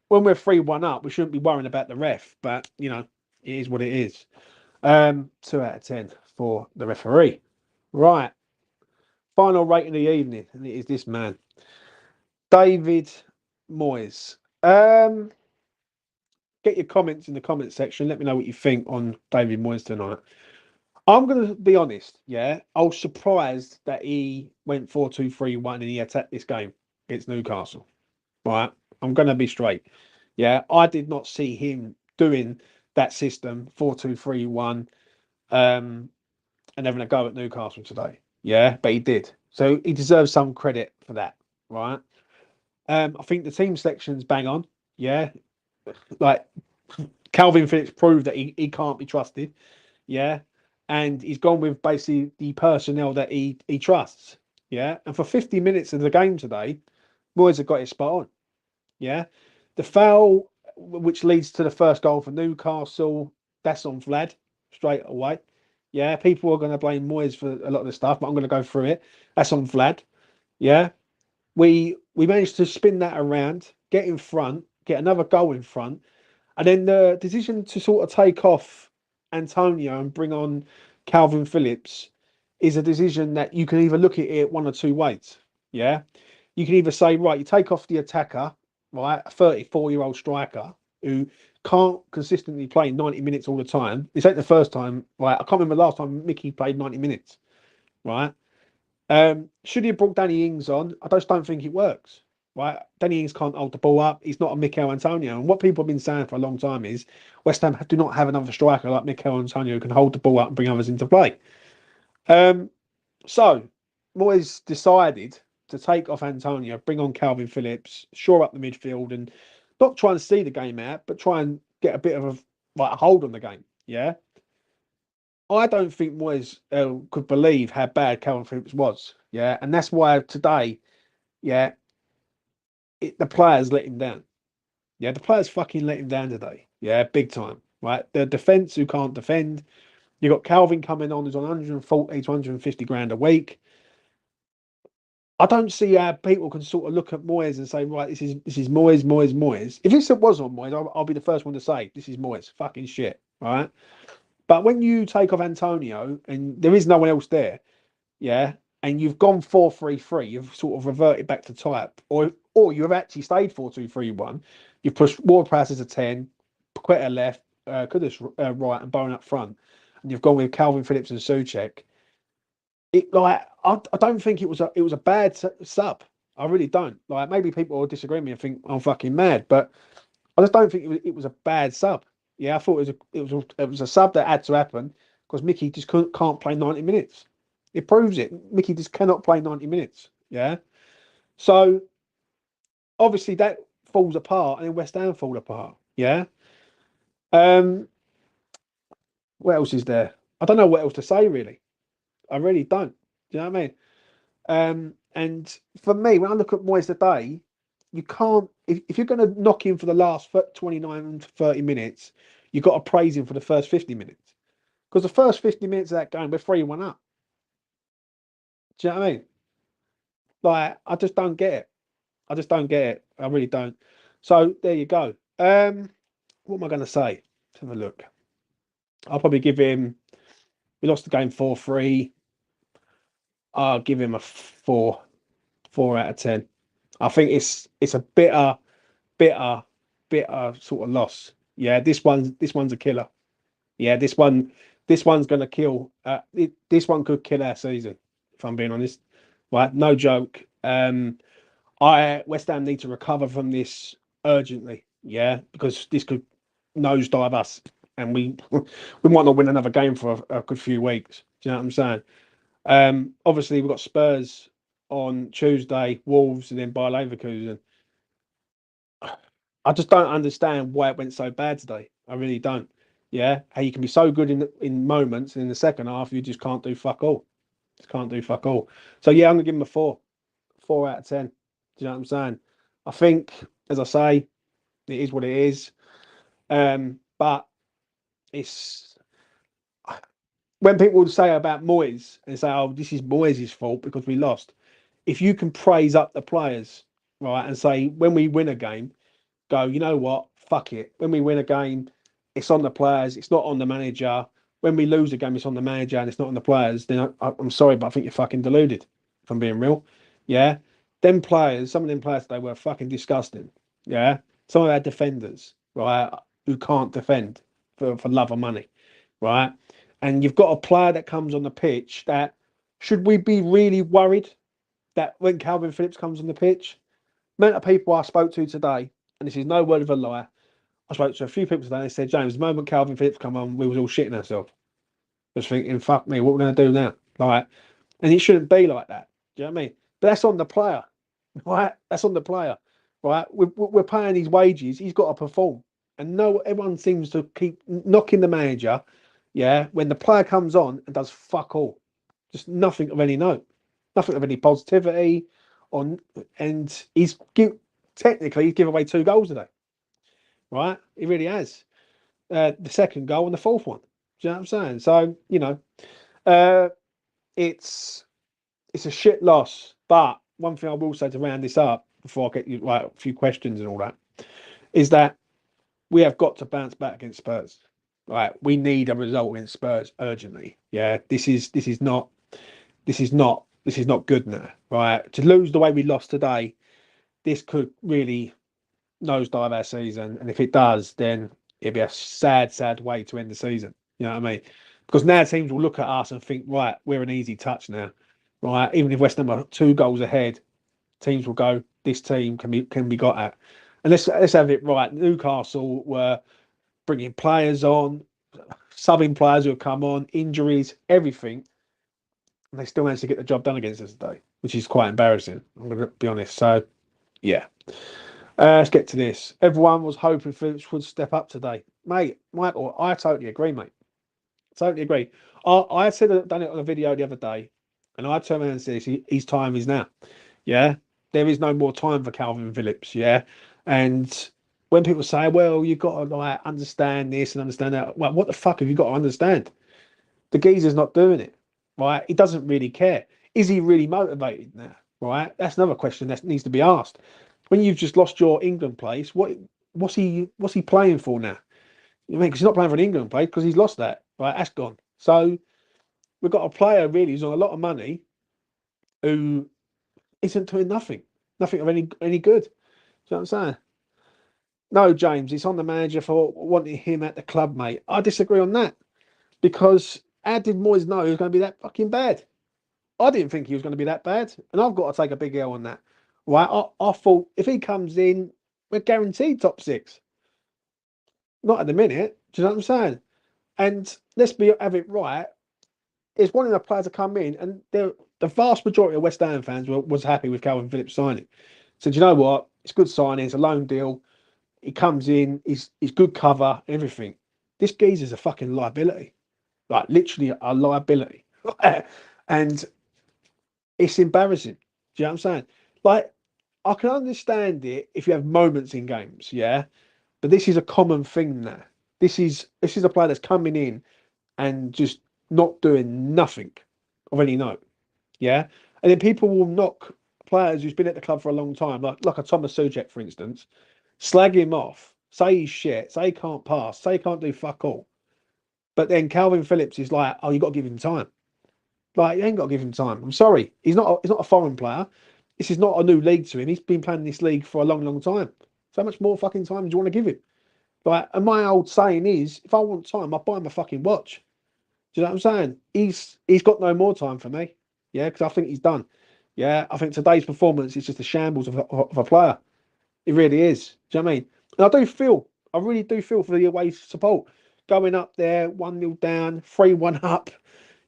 When we're 3-1 up, we shouldn't be worrying about the ref, but you know, it is what it is. 2 out of 10 for the referee. Right. Final rating of the evening, and it is this man, David Moyes. Get your comments in the comment section. Let me know what you think on David Moyes tonight. I'm going to be honest, yeah. I was surprised that he went 4-2-3-1 and he attacked this game against Newcastle. Right. I'm going to be straight. Yeah. I did not see him doing that system 4-2-3-1 and having a go at Newcastle today. Yeah. But he did. So he deserves some credit for that. Right. I think the team selection's bang on. Yeah. Like Calvin Phillips proved that he can't be trusted. Yeah. And he's gone with basically the personnel that he trusts. Yeah. And for 50 minutes of the game today, Moyes have got it spot on. Yeah. The foul, which leads to the first goal for Newcastle, that's on Vlad straight away. Yeah. People are going to blame Moyes for a lot of the stuff, but I'm going to go through it. That's on Vlad. Yeah. We managed to spin that around, get in front, get another goal in front. And then the decision to sort of take off Antonio and bring on Calvin Phillips is a decision that you can either look at it one or two ways. Yeah. You can either say, right, you take off the attacker, right, a 34-year-old striker who can't consistently play 90 minutes all the time. This ain't the first time, right? I can't remember the last time Mickey played 90 minutes, right? Should he have brought Danny Ings on? I just don't think it works. Right, Danny Ings can't hold the ball up. He's not a Mikel Antonio. And what people have been saying for a long time is West Ham do not have another striker like Mikel Antonio who can hold the ball up and bring others into play. So Moyes decided to take off Antonio, bring on Calvin Phillips, shore up the midfield, and not try and see the game out, but try and get a bit of a hold on the game. Yeah, I don't think Moyes could believe how bad Calvin Phillips was. Yeah, and that's why today, yeah, the players let him down. Yeah, the players fucking let him down today. Yeah, big time. Right, the defense who can't defend. You got Calvin coming on who's on 140 to 150 grand a week. I don't see how people can sort of look at Moyes and say, right, this is Moyes, Moyes, Moyes. If this was on Moyes, I'll be the first one to say this is Moyes. Fucking shit, right? But when you take off Antonio and there is no one else there, yeah, and you've gone 4-3-3, you've sort of reverted back to type, or you have actually stayed 4-2-3-1. You've pushed Ward-Prowse as a 10, Paqueta left, Kudus right, and Bowen up front, and you've gone with Calvin Phillips and Souček. It like I don't think it was a bad sub. I really don't. Like maybe people will disagree with me and think I'm fucking mad, but I just don't think it was a bad sub. Yeah, I thought it was a sub that had to happen because Mickey just can't play 90 minutes. It proves it. Mickey just cannot play 90 minutes. Yeah. So obviously that falls apart and then West Ham fall apart. Yeah. Um, what else is there? I don't know what else to say really. I really don't. Do you know what I mean? And for me, when I look at Moyes today, you can't if you're going to knock him for the last 29 to 30 minutes, you've got to praise him for the first 50 minutes. Because the first 50 minutes of that game, we're 3-1 up. Do you know what I mean? Like, I just don't get it. I just don't get it. I really don't. So there you go. What am I going to say? Let's have a look. I'll probably give him. We lost the game 4-3. I'll give him a 4 out of 10. I think it's a bitter sort of loss. Yeah, this one's a killer. Yeah, this one's gonna kill. This one could kill our season, if I'm being honest. Right, no joke. West Ham need to recover from this urgently. Yeah, because this could nosedive us, and we we might not win another game for a good few weeks. Do you know what I'm saying? Obviously we've got Spurs on Tuesday, Wolves, and then Bayer Leverkusen. I just don't understand why it went so bad today. I really don't. Yeah, how you can be so good in moments, and in the second half you just can't do fuck all. Just can't do fuck all. So yeah, I'm gonna give him a 4 out of 10. Do you know what I'm saying? I think, as I say, it is what it is. But it's when people say about Moyes and say, "Oh, this is Moyes' fault because we lost." If you can praise up the players, right, and say when we win a game, go, you know what, fuck it. When we win a game, it's on the players, it's not on the manager. When we lose a game, it's on the manager and it's not on the players. Then I'm sorry, but I think you're fucking deluded. If I'm being real, yeah. Them players, some of them players today were fucking disgusting. Yeah, some of our defenders, right, who can't defend for love of money, right. And you've got a player that comes on the pitch that should we be really worried that when Calvin Phillips comes on the pitch, amount of people I spoke to today, and this is no word of a lie, I spoke to a few people today and they said, James, the moment Calvin Phillips come on, we was all shitting ourselves. I was thinking, fuck me, what we're going to do now? Like, and it shouldn't be like that. Do you know what I mean? But that's on the player, right? That's on the player, right? We're paying his wages. He's got to perform. And no, everyone seems to keep knocking the manager, yeah, when the player comes on and does fuck all. Just nothing of any note, nothing of any positivity. And technically he's given away 2 goals today, right? He really has. The second goal and the fourth one. Do you know what I'm saying? So uh, it's a shit loss. But one thing I will say to round this up before I get you a few questions and all that is that we have got to bounce back against Spurs. Right, we need a result against Spurs urgently. Yeah, this is not good now. Right, to lose the way we lost today, this could really nosedive our season, and if it does, then it'd be a sad, sad way to end the season. You know what I mean? Because now teams will look at us and think, right, we're an easy touch now, right? Even if West Ham are 2 goals ahead, teams will go, this team can be got at. And let's have it right. Newcastle were bringing players on, subbing players who have come on, injuries, everything, and they still managed to get the job done against us today, which is quite embarrassing. I'm going to be honest. So yeah. Let's get to this. Everyone was hoping Phillips would step up today. Mate, Michael, I totally agree, mate. Totally agree. I said I'd done it on a video the other day, and I turned around and said his time is now. Yeah. There is no more time for Calvin Phillips. Yeah. And when people say, well, you've got to understand this and understand that, well, what the fuck have you got to understand? The geezer's not doing it. Right? He doesn't really care. Is he really motivated now? Right? That's another question that needs to be asked. When you've just lost your England place, what's he playing for now? I mean, because he's not playing for an England place because he's lost that. Right, that's gone. So we've got a player really who's on a lot of money who isn't doing nothing of any good. Do you know what I'm saying? No, James, it's on the manager for wanting him at the club, mate. I disagree on that because how did Moyes know he was going to be that fucking bad? I didn't think he was going to be that bad, and I've got to take a big L on that. Right, I thought if he comes in, we're guaranteed top 6. Not at the minute. Do you know what I'm saying? And have it right. It's wanting the players to come in, and the vast majority of West Ham fans was happy with Calvin Phillips signing. So do you know what? It's a good signing. It's a loan deal. He comes in. He's good cover. Everything. This geezer's a fucking liability. Like literally a liability. And it's embarrassing. Do you know what I'm saying? Like I can understand it if you have moments in games, yeah. But this is a common thing now. This is a player that's coming in and just not doing nothing of any note. Yeah. And then people will knock players who's been at the club for a long time, like a Thomas Suchek, for instance, slag him off, say he's shit, say he can't pass, say he can't do fuck all. But then Calvin Phillips is like, oh, you got to give him time. Like, you ain't got to give him time. I'm sorry. He's not a foreign player. This is not a new league to him. He's been playing this league for a long, long time. So much more fucking time do you want to give him? Like, and my old saying is, if I want time, I buy him a fucking watch. Do you know what I'm saying? He's got no more time for me. Yeah, because I think he's done. Yeah, I think today's performance is just a shambles of a player. It really is. Do you know what I mean? And I really do feel for the away support. Going up there, 1-0 down, 3-1 up,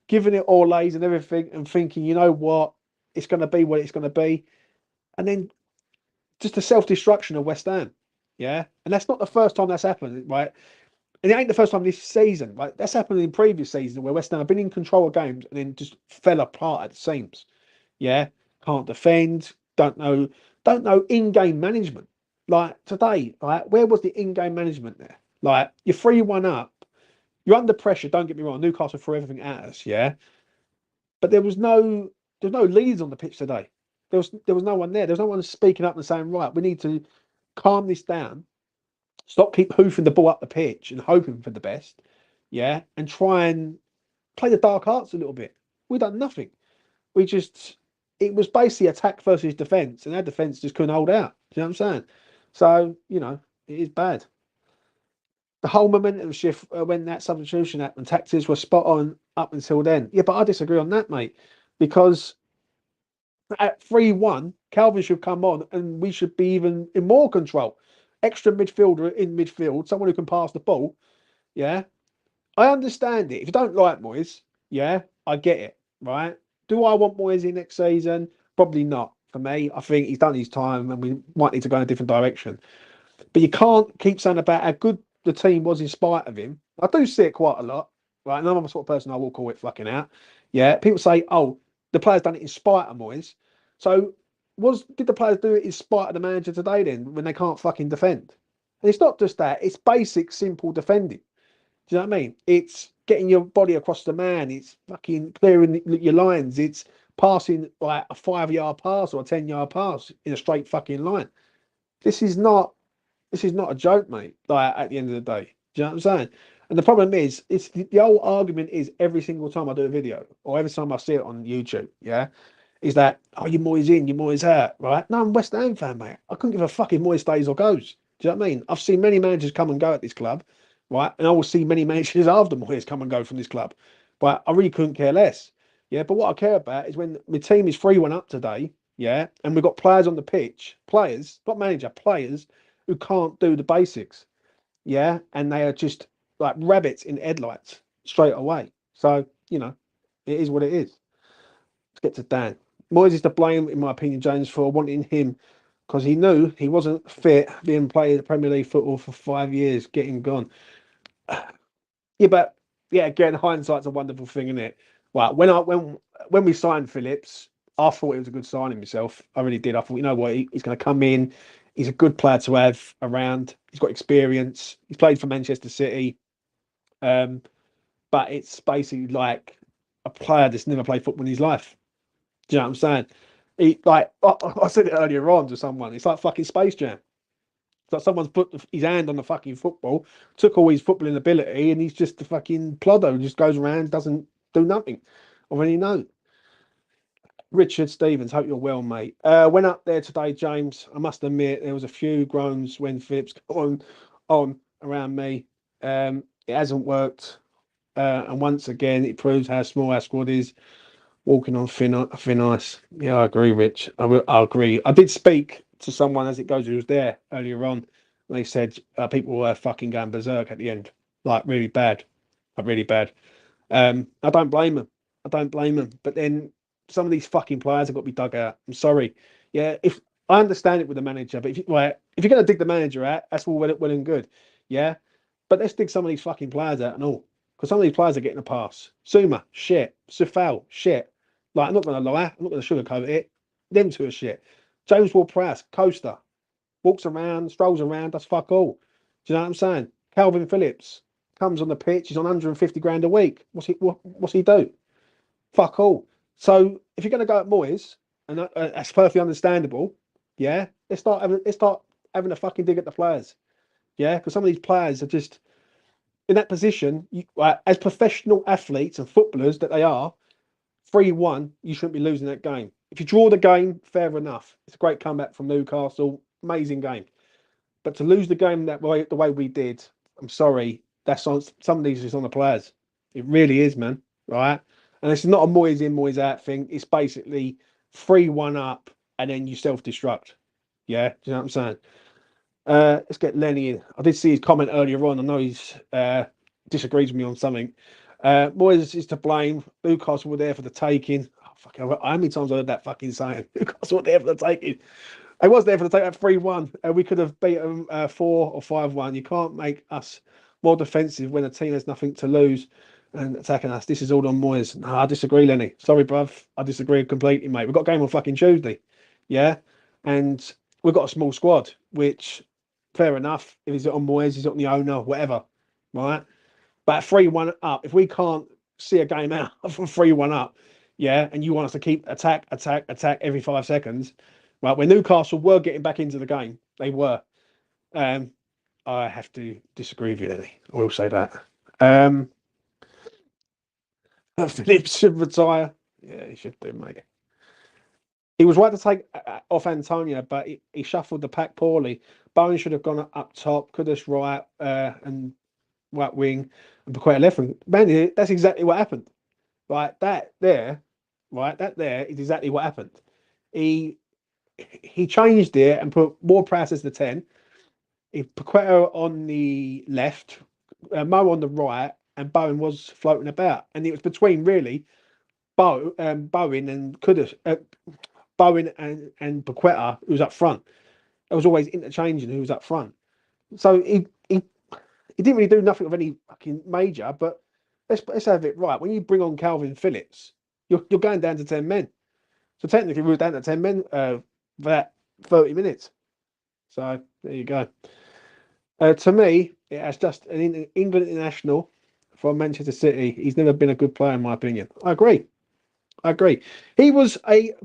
giving it all A's and everything, and thinking, you know what, it's going to be what it's going to be. And then just the self-destruction of West Ham. Yeah, and that's not the first time that's happened, right? And it ain't the first time this season. Like that's happened in previous seasons where West Ham have been in control of games and then just fell apart at the seams. Yeah, can't defend. Don't know in-game management. Like today, like where was the in-game management there? Like you're 3-1 up, you're under pressure. Don't get me wrong. Newcastle threw everything at us. Yeah, but there was no leaders on the pitch today. There was no one there. There was no one speaking up and saying, right, we need to calm this down. Stop keep hoofing the ball up the pitch and hoping for the best. Yeah, and try and play the dark arts a little bit. We done nothing. We just it was basically attack versus defence, and our defence just couldn't hold out. Do you know what I'm saying? So it is bad. The whole momentum shift when that substitution happened, tactics were spot on up until then. Yeah, but I disagree on that, mate, because at 3-1, Calvin should come on and we should be even in more control. Extra midfielder in midfield, someone who can pass the ball. Yeah, I understand it. If you don't like Moyes, yeah, I get it, right? Do I want Moyes in next season? Probably not. For me, I think he's done his time and we might need to go in a different direction. But you can't keep saying about how good the team was in spite of him. I do see it quite a lot, right? And I'm the sort of person I will call it fucking out. Yeah, people say, oh, the players done it in spite of Moyes. So did the players do it in spite of the manager today then when they can't fucking defend? And it's not just that, it's basic, simple defending. Do you know what I mean? It's getting your body across the man. It's fucking clearing your lines. It's passing like a 5-yard pass or a 10-yard pass in a straight fucking line. This is not a joke, mate. Like at the end of the day, do you know what I'm saying? And the problem is, it's the old argument is every single time I do a video or every time I see it on YouTube, yeah, is that you Moyes in, you Moyes out, right? No, I'm a West Ham fan, mate. I couldn't give a fuck if Moyes stays or goes. Do you know what I mean? I've seen many managers come and go at this club, right? And I will see many managers after Moyes come and go from this club, but I really couldn't care less. Yeah, but what I care about is when my team is 3-1 up today, yeah, and we've got players on the pitch, players, not manager, players who can't do the basics, yeah, and they are just like rabbits in headlights straight away. So it is what it is. Let's get to Dan. Moyes is to blame, in my opinion, James, for wanting him because he knew he wasn't fit, being played Premier League football for 5 years, getting gone. Yeah, but yeah, again, hindsight's a wonderful thing, isn't it? Well, when we signed Phillips, I thought it was a good signing myself. I really did. I thought, you know what, he's going to come in. He's a good player to have around. He's got experience. He's played for Manchester City. But it's basically like a player that's never played football in his life. Do you know what I'm saying? I said it earlier on to someone. It's like fucking Space Jam. It's like someone's put his hand on the fucking football, took all his footballing ability, and he's just a fucking plodder who just goes around, doesn't do nothing of any note. Richard Stevens, hope you're well, mate. Went up there today, James. I must admit there was a few groans when Phillips got on around me. It hasn't worked, and once again, it proves how small our squad is. Walking on thin ice. Yeah, I agree, Rich. I agree. I did speak to someone as it goes who was there earlier on. And they said people were fucking going berserk at the end, like really bad, like really bad. I don't blame them. I don't blame them. But then some of these fucking players have got to be dug out. I'm sorry. Yeah, if I understand it with the manager, but if you're going to dig the manager out, that's all well and good. Yeah, but let's dig some of these fucking players out and all, because some of these players are getting a pass. Suma, shit. Sufal, shit. Like I'm not going to lie. I'm not going to sugarcoat it. Them two are shit. James Ward-Prowse, coaster, walks around, strolls around, does fuck all. Do you know what I'm saying? Calvin Phillips comes on the pitch. He's on 150 grand a week. What's he do? Fuck all. So if you're going to go at Moyes, and that's perfectly understandable, yeah, let's start having a fucking dig at the players, yeah, because some of these players are just in that position. As professional athletes and footballers that they are, 3-1, you shouldn't be losing that game. If you draw the game, fair enough. It's a great comeback from Newcastle, amazing game. But to lose the game that way, the way we did, I'm sorry, that's on some of these is on the players. It really is, man. Right? And it's not a Moyes in, Moyes out thing. It's basically 3-1 up and then you self-destruct. Yeah, do you know what I'm saying? Let's get Lenny in. I did see his comment earlier on. I know he's disagrees with me on something. Moyes is to blame. Newcastle were there for the taking. Oh, fuck, how many times I heard that fucking saying? Newcastle were there for the taking. I was there for the take at 3-1. We could have beaten 4 or 5-1. You can't make us more defensive when a team has nothing to lose and attacking us. This is all on Moyes. No, I disagree, Lenny. Sorry, bruv. I disagree completely, mate. We've got a game on fucking Tuesday. Yeah. And we've got a small squad, which fair enough. If he's on Moyes, he's on the owner, whatever. Right. But 3-1 up, if we can't see a game out from 3-1 up, yeah, and you want us to keep attack every 5 seconds, right? When Newcastle were getting back into the game, they were. Um, I have to disagree with you, Lenny. I will say that. Phillips should retire. Yeah, he should do, mate. He was right to take off Antonio, but he shuffled the pack poorly. Bowen should have gone up top, Kudus right, and right wing, and Paqueta left wing. Man, that's exactly what happened. Right, that there, right, that there is exactly what happened. He he changed it and put more Prowse as the 10. He Paqueta on the left, Mo on the right, and Bowen was floating about. And it was between really Bowen and Kudus, Bowen and Paqueta, who was up front. It was always interchanging who was up front. So he didn't really do nothing of any fucking major, but let's have it right. When you bring on Calvin Phillips, you're going down to 10 men. So technically we were down to 10 men for that 30 minutes. So there you go. To me, it has just an England international from Manchester City. He's never been a good player in my opinion. I agree. I agree. He was a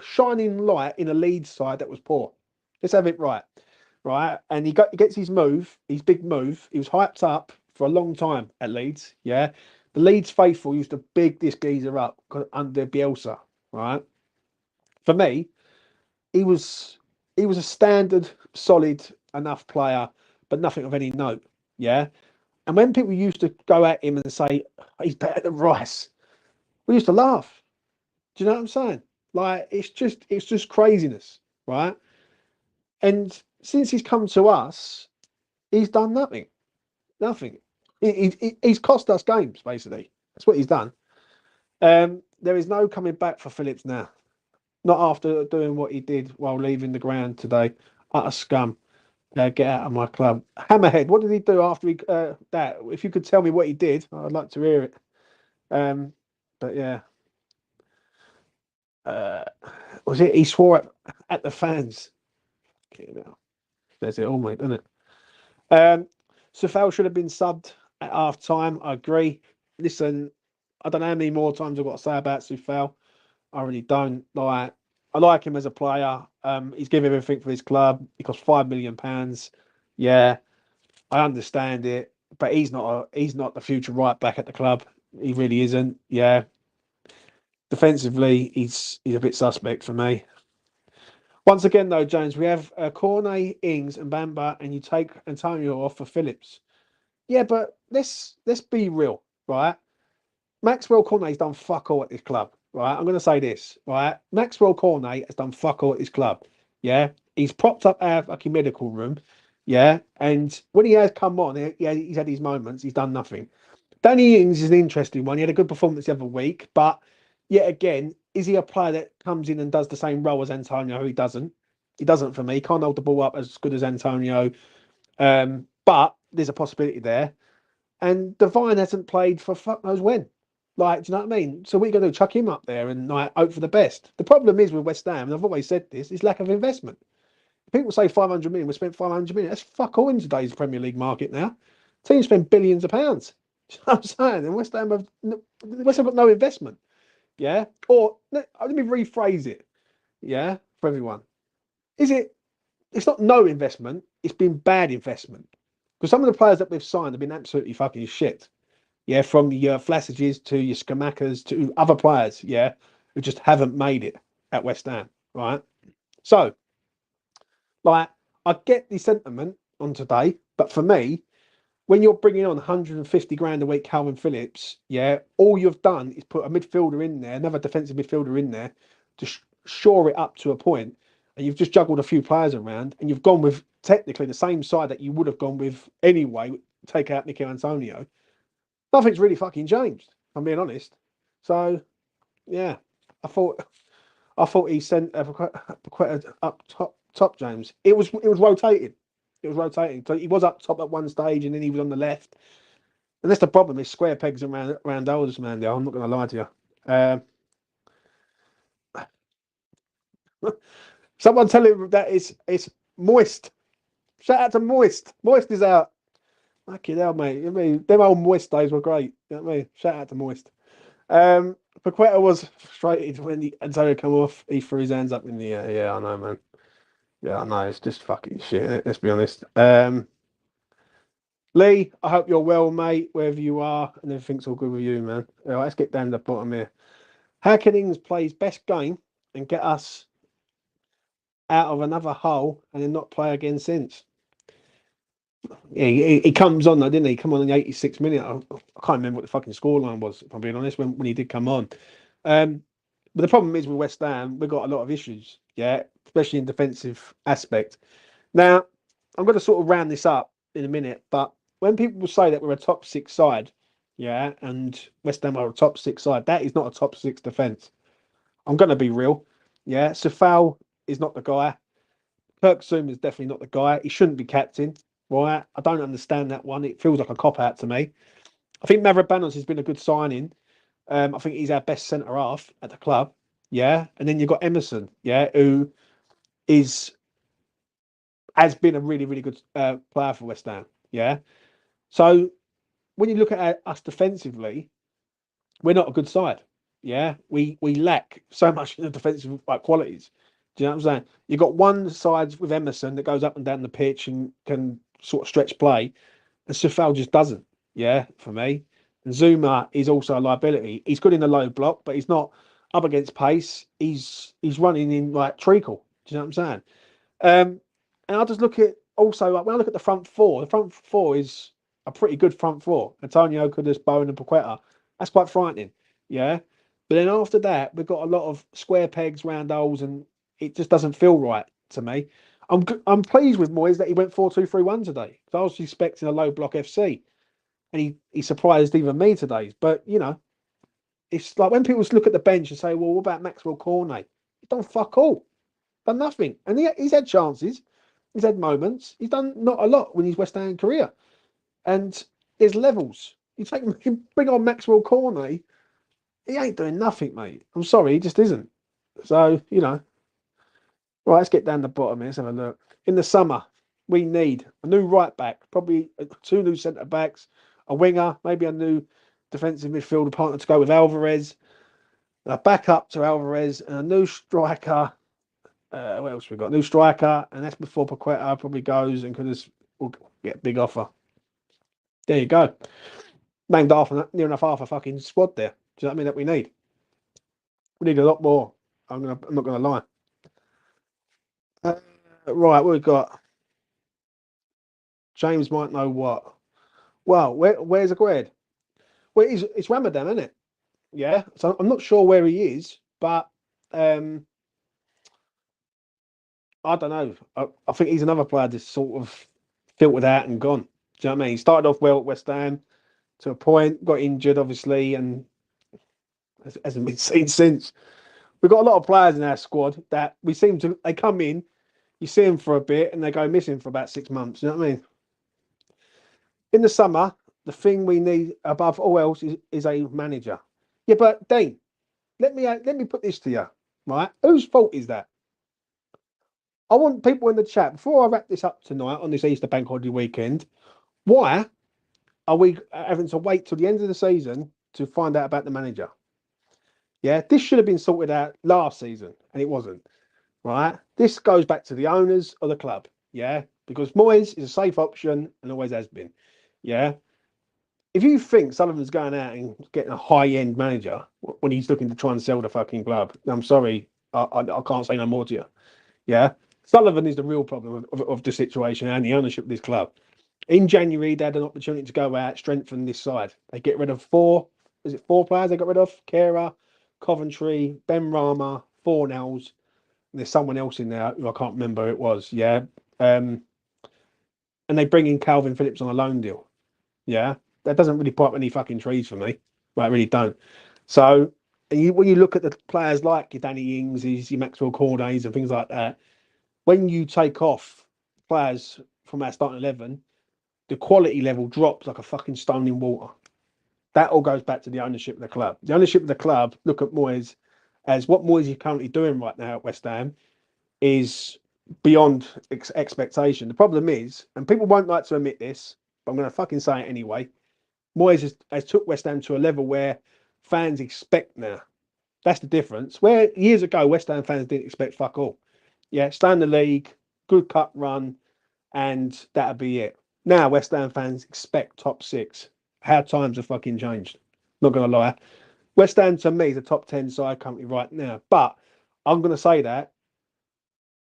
shining light in a Leeds side that was poor. Let's have it right. Right. And he gets his move, his big move. He was hyped up for a long time at Leeds. Yeah. The Leeds faithful used to big this geezer up under Bielsa. Right. For me, he was a standard, solid enough player, but nothing of any note. Yeah. And when people used to go at him and say he's better than Rice, we used to laugh. Do you know what I'm saying? Like it's just craziness, right? And since he's come to us, he's done nothing. Nothing. He's cost us games, basically. That's what he's done. There is no coming back for Phillips now. Not after doing what he did while leaving the ground today. Utter scum. Get out of my club. Hammerhead, what did he do after that? If you could tell me what he did, I'd like to hear it. But yeah. Uh, was it? He swore at the fans. There's it all, mate, doesn't it? Safal should have been subbed at half time. I agree. Listen, I don't know how many more times I've got to say about Sufal. I really don't. I like him as a player. He's given everything for his club. He cost £5 million. Yeah, I understand it, but he's not the future right back at the club. He really isn't. Yeah, defensively, he's a bit suspect for me. Once again, though, James, we have Cornet, Ings, and Bamba, and you take Antonio off for Phillips. Yeah, but let's be real, right? Maxwell Cornet's done fuck all at this club, right? I'm going to say this, right? Maxwell Cornet has done fuck all at this club. Yeah, he's propped up our fucking medical room. Yeah, and when he has come on, he's had his moments. He's done nothing. Danny Ings is an interesting one. He had a good performance the other week, but yet again, is he a player that comes in and does the same role as Antonio? He doesn't. He doesn't for me. He can't hold the ball up as good as Antonio. But there's a possibility there. And Devine hasn't played for fuck knows when. Like, do you know what I mean? So what are you going to do? Chuck him up there and like hope for the best. The problem is with West Ham, and I've always said this, is lack of investment. People say 500 million, we spent 500 million. That's fuck all in today's Premier League market now. Teams spend billions of pounds. Do you know what I'm saying? And West Ham got no investment. Yeah. Or let me rephrase it. Yeah. For everyone. It's not no investment, it's been bad investment. Because some of the players that we've signed have been absolutely fucking shit. Yeah, from your Flassages to your Skamakas to other players, yeah, who just haven't made it at West Ham, right? So, like, I get the sentiment on today, but for me, when you're bringing on 150 grand a week, Calvin Phillips, yeah, all you've done is put a midfielder in there, another defensive midfielder in there to shore it up to a point, and you've just juggled a few players around, and you've gone with technically the same side that you would have gone with anyway, take out Mikel Antonio. Nothing's really fucking changed, if I'm being honest. So, yeah, I thought he sent quite up top, James. It was rotating. It was rotating. So he was up top at one stage, and then he was on the left. And that's the problem. It's square pegs and round holes, man. There, I'm not going to lie to you. Someone tell him that it's moist. Shout out to Moist. Moist is out. Fucking hell, mate. I mean, them old Moist days were great. You know what I mean? Shout out to Moist. Paqueta was frustrated when Antonio come off. He threw his hands up in the air. Yeah, I know, man. Yeah, I know. It's just fucking shit. Let's be honest. Lee, I hope you're well, mate, wherever you are, and everything's all good with you, man. All right, let's get down to the bottom here. How can Ings play his best game and get us out of another hole and then not play again since? Yeah, he comes on though, didn't he? Come on in the 86th minute. I can't remember what the fucking scoreline was, if I'm being honest, when he did come on. But the problem is with West Ham, we've got a lot of issues, yeah, especially in defensive aspect. Now, I'm going to sort of round this up in a minute, but when people say that we're a top six side, yeah, and West Ham are a top six side, that is not a top six defence. I'm going to be real, yeah. Safal is not the guy. Kirk Zoom is definitely not the guy. He shouldn't be captain, right? I don't understand that one. It feels like a cop out to me. I think Mavropanos has been a good signing. I think he's our best centre half at the club, yeah. And then you've got Emerson, yeah, who has been a really, really good player for West Ham. Yeah. So when you look at us defensively, we're not a good side. Yeah. We lack so much in the defensive qualities. Do you know what I'm saying? You've got one side with Emerson that goes up and down the pitch and can sort of stretch play, and Sufal just doesn't. Yeah, for me. And Zuma is also a liability. He's good in the low block, but he's not up against pace. He's running in like treacle. Do you know what I'm saying? And I just look at also like when I look at the front four is a pretty good front four. Antonio, Kudus, Bowen, and Paqueta. That's quite frightening. Yeah. But then after that, we've got a lot of square pegs, round holes, and it just doesn't feel right to me. I'm pleased with Moyes that he went 4-2-3-1 today. Because I was expecting a low block FC. And he surprised even me today. But you know, it's like when people look at the bench and say, well, what about Maxwell Cornet? He's done fuck all. Done nothing. And he's had chances. He's had moments. He's done not a lot when he's West Ham career. And there's levels. You bring on Maxwell Cornet, he ain't doing nothing, mate. I'm sorry, he just isn't. So, you know. Right, let's get down the bottom here. Let's have a look. In the summer, we need a new right back, probably two new centre backs, a winger, maybe a new defensive midfielder partner to go with Alvarez, a backup to Alvarez, and a new striker. What else we got? New striker, and that's before Paqueta probably goes and will get a big offer. There you go. Named near enough half a fucking squad there. Do you know what I mean? That we need. We need a lot more. I'm not gonna lie. Right, what we got? James might know what. Well, where's Aguerd? Well, it's Ramadan, isn't it? Yeah. So I'm not sure where he is, but I don't know. I think he's another player that's sort of filtered out and gone. Do you know what I mean? He started off well at West Ham to a point, got injured, obviously, and hasn't been seen since. We've got a lot of players in our squad that they come in, you see them for a bit, and they go missing for about 6 months. You know what I mean? In the summer, the thing we need above all else is a manager. Yeah, but Dean, let me put this to you, right? Whose fault is that? I want people in the chat before I wrap this up tonight on this Easter Bank Holiday weekend. Why are we having to wait till the end of the season to find out about the manager? Yeah, this should have been sorted out last season, and it wasn't. Right? This goes back to the owners of the club. Yeah, because Moyes is a safe option and always has been. Yeah. If you think Sullivan's going out and getting a high-end manager when he's looking to try and sell the fucking club, I'm sorry, I can't say no more to you. Yeah, Sullivan is the real problem of the situation and the ownership of this club. In January, they had an opportunity to go out, strengthen this side. They get rid of four players they got rid of? Kera, Coventry, Ben Rama, Fornells. There's someone else in there who I can't remember who it was. Yeah. And they bring in Calvin Phillips on a loan deal. Yeah. That doesn't really pop any fucking trees for me. Right, really don't. So when you look at the players like your Danny Ings, your Maxwell Cordays and things like that, when you take off players from our starting 11, the quality level drops like a fucking stone in water. That all goes back to the ownership of the club. The ownership of the club look at Moyes as what Moyes is currently doing right now at West Ham is beyond expectation. The problem is, and people won't like to admit this, but I'm going to fucking say it anyway, Moyes has took West Ham to a level where fans expect now. That's the difference. Where years ago, West Ham fans didn't expect fuck all. Yeah, stay in the league, good cup run, and that'll be it. Now, West Ham fans expect top six. How times have fucking changed. Not going to lie. West Ham, to me, is a top 10 side currently right now. But I'm going to say that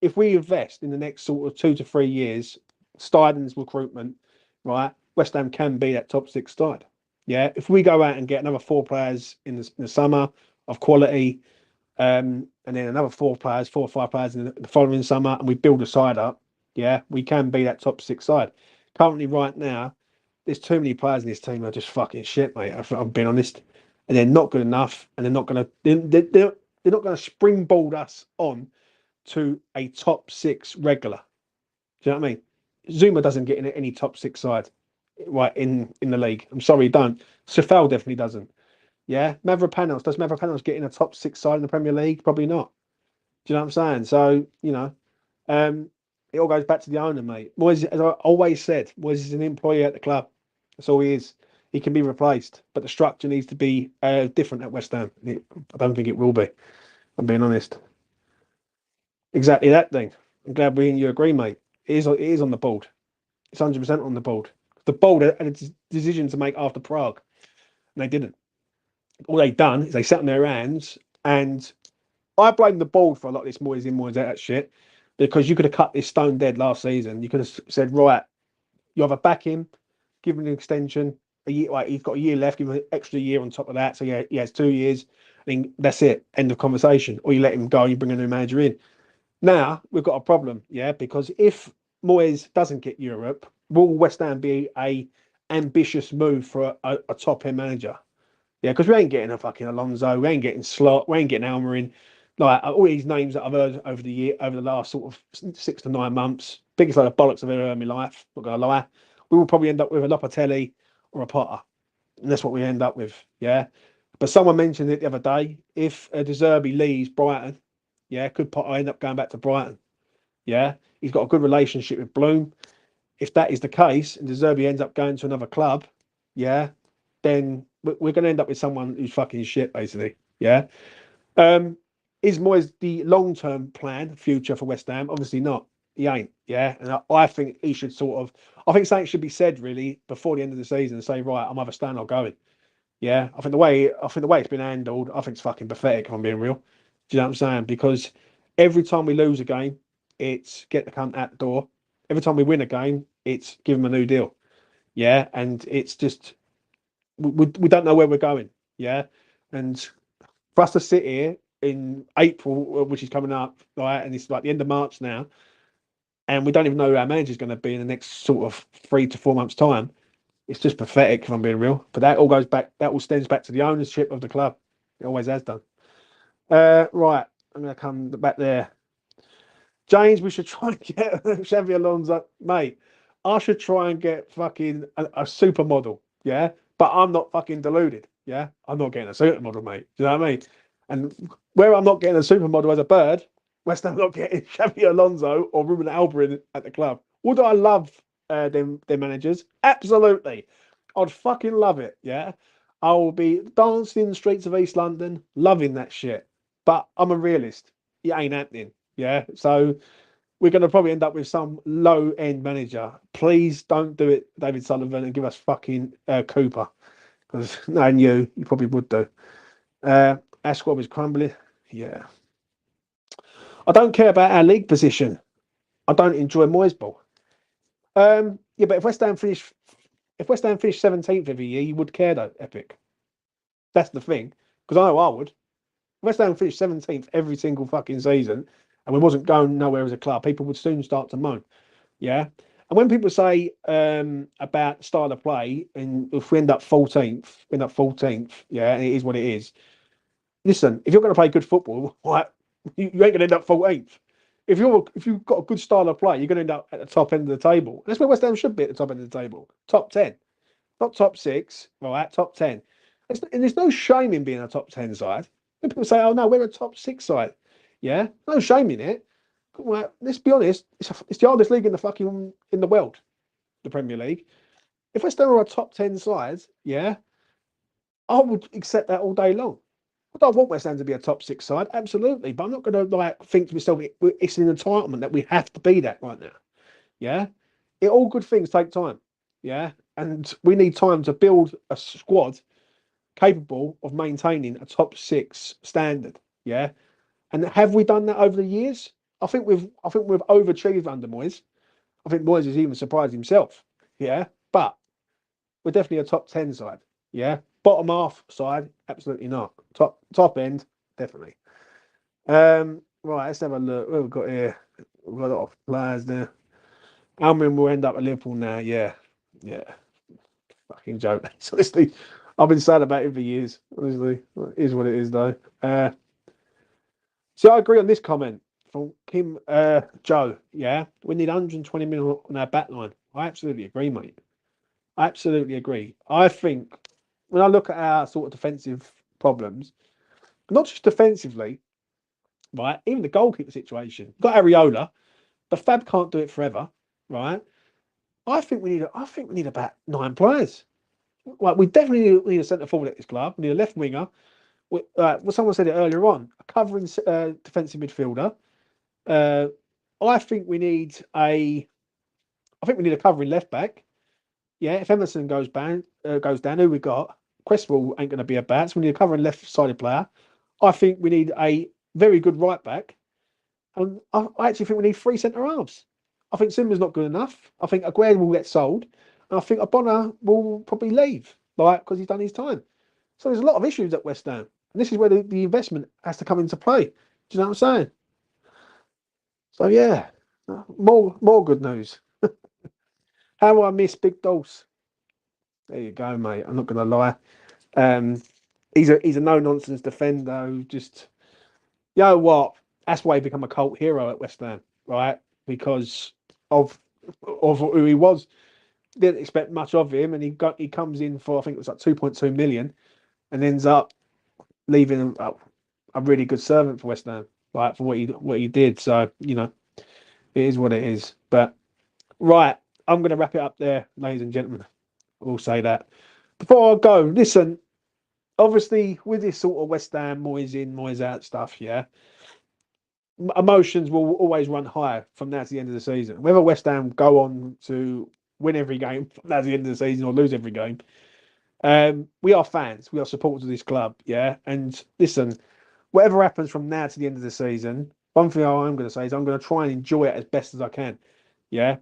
if we invest in the next sort of 2 to 3 years, Steiden's recruitment, right, West Ham can be that top six side. Yeah, if we go out and get another 4 players in the summer of quality, and then another 4 or 5 players in the following summer, and we build a side up, yeah, we can be that top six side. Currently, right now, there's too many players in this team that are just fucking shit, mate. I'm being honest, and they're not good enough, and they're not going to they're not going to springboard us on to a top six regular. Do you know what I mean? Zuma doesn't get in any top six side, right, in the league. I'm sorry, he don't. Sefal definitely doesn't. Yeah, Mavropanos. Does Mavropanos get in a top six side in the Premier League? Probably not. Do you know what I'm saying? So, it all goes back to the owner, mate. Moyes, as I always said, Moyes is an employee at the club. That's all he is. He can be replaced, but the structure needs to be different at West Ham. I don't think it will be. I'm being honest. Exactly that thing. I'm glad we and you agree, mate. It is on the board. It's 100% on the board. The board had a decision to make after Prague, and they didn't. All they done is they sat on their hands, and I blame the board for a lot of this Moyes in, Moyes out shit, because you could have cut this stone dead last season. You could have said, right, you either back him, give him an extension, a year, like he's got a year left, give him an extra year on top of that. So yeah, he has 2 years. I think that's it. End of conversation. Or you let him go, you bring a new manager in. Now we've got a problem, yeah, because if Moyes doesn't get Europe, will West Ham be a ambitious move for a top end manager? Yeah, because we ain't getting a fucking Alonso, we ain't getting Slot, we ain't getting Almerin. Like all these names that I've heard over the last sort of 6 to 9 months, biggest load of bollocks I've ever heard in my life. Not gonna lie, we will probably end up with a Lopetegui or a Potter, and that's what we end up with. Yeah, but someone mentioned it the other day. If De Zerbi leaves Brighton, yeah, could Potter end up going back to Brighton? Yeah, he's got a good relationship with Bloom. If that is the case, and De Zerbi ends up going to another club, yeah, then we're going to end up with someone who's fucking shit, basically. Yeah. Um, is Moyes the long-term plan, future for West Ham? Obviously not. He ain't. Yeah. And I think he should I think something should be said really before the end of the season and say, right, I'm either staying or going. Yeah. I think the way it's been handled, I think it's fucking pathetic, if I'm being real. Do you know what I'm saying? Because every time we lose a game, it's get the cunt out the door. Every time we win a game, it's give him a new deal. Yeah. And it's just, we don't know where we're going. Yeah. And for us to sit here in April, which is coming up, right, and it's like the end of March now, and we don't even know who our manager is going to be in the next sort of 3 to 4 months' time, it's just pathetic, if I'm being real. But that all stems back to the ownership of the club. It always has done. Right, I'm going to come back there. James, we should try and get Xavi Alonso, mate. I should try and get fucking a supermodel, yeah? But I'm not fucking deluded, yeah? I'm not getting a supermodel, mate. Do you know what I mean? And where I'm not getting a supermodel as a bird, West Ham not getting Xavi Alonso or Ruben Alvarez at the club. Would I love them managers? Absolutely. I'd fucking love it, yeah? I will be dancing in the streets of East London, loving that shit. But I'm a realist. It ain't happening. Yeah, so we're going to probably end up with some low-end manager. Please don't do it, David Sullivan, and give us fucking Cooper, because knowing you probably would do. Our squad is crumbling. Yeah, I don't care about our league position. I don't enjoy Moyes ball. Yeah, but if West Ham finish 17th every year, you would care though, Epic. That's the thing, because I know I would. West Ham finished 17th every single fucking season, and we wasn't going nowhere as a club, people would soon start to moan. Yeah. And when people say about style of play, and if we end up 14th, yeah, and it is what it is. Listen, if you're going to play good football, right, you ain't going to end up 14th. If you've got a good style of play, you're going to end up at the top end of the table. That's where West Ham should be, at the top end of the table, top 10, not top 6, right? Top 10. And there's no shame in being a top 10 side. When people say, "Oh no, we're a top 6 side," yeah, no shame in it. Well, let's be honest, it's the hardest league in the world, the Premier League. If West Ham are a top 10 side, yeah, I would accept that all day long. I don't want West Ham to be a top 6 side, absolutely, but I'm not going to think to myself it's an entitlement that we have to be that right now. Yeah, all good things take time. Yeah, and we need time to build a squad capable of maintaining a top 6 standard. Yeah, and have we done that over the years? I think we've overachieved under Moyes. I think Moyes has even surprised himself. Yeah, but we're definitely a top 10 side. Yeah, bottom half side, absolutely not. Top end, definitely. Right, let's have a look. What have we got here? We've got a lot of players there. Almiron will end up at Liverpool now. Yeah, yeah. Fucking joke. Honestly, I've been sad about it for years. Honestly, it is what it is, though. So I agree on this comment from Kim Joe. Yeah, we need 120 million on our back line. I absolutely agree, mate. I absolutely agree. I think when I look at our sort of defensive problems, not just defensively, right? Even the goalkeeper situation. You've got Areola, but Fab can't do it forever, right? I think we need about 9 players. Like we definitely need a centre forward at this club. We need a left winger. Well, someone said it earlier on. A covering defensive midfielder. Uh, I think we need a. I think we need a covering left back. Yeah, if Emerson goes down, who we got? Cresswell ain't going to be a bat. So we need a covering left-sided player. I think we need a very good right back, and I actually think we need 3 centre halves. I think Simba's not good enough. I think Aguero will get sold, and I think Abona will probably leave, like because he's done his time. So there's a lot of issues at West Ham, and this is where the investment has to come into play. Do you know what I'm saying? So yeah, more good news. How I miss Big Dulce. There you go, mate. I'm not going to lie. Um, he's a no nonsense defender who just, you know what? That's why he become a cult hero at West Ham, right? Because of who he was. Didn't expect much of him, and he comes in for I think it was like 2.2 million, and ends up leaving a really good servant for West Ham, right? For what he did. So it is what it is. But right, I'm going to wrap it up there, ladies and gentlemen. We'll say that. Before I go, listen, obviously with this sort of West Ham Moyes in, Moyes out stuff, yeah, emotions will always run high from now to the end of the season. Whether West Ham go on to win every game from now to the end of the season or lose every game, we are fans, we are supporters of this club, yeah. And listen, whatever happens from now to the end of the season, one thing I'm going to say is I'm going to try and enjoy it as best as I can, yeah.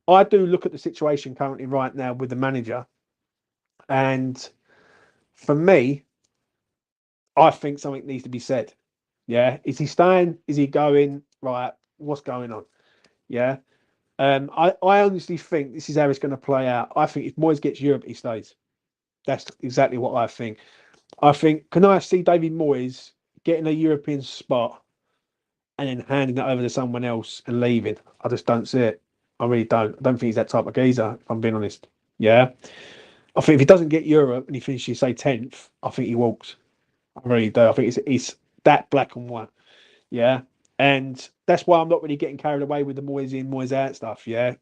I do look at the situation currently right now with the manager, and for me, I think something needs to be said. Yeah, is he staying? Is he going? Right, what's going on? Yeah, I honestly think this is how it's going to play out. I think if Moyes gets Europe, he stays. That's exactly what I think. I think can I see David Moyes getting a European spot and then handing it over to someone else and leaving? I just don't see it. I really don't. I don't think he's that type of geezer. If I'm being honest. Yeah, I think if he doesn't get Europe and he finishes say 10th, I think he walks. I really do. I think it's that black and white. Yeah. And that's why I'm not really getting carried away with the Moyes in, Moyes out stuff. Yeah.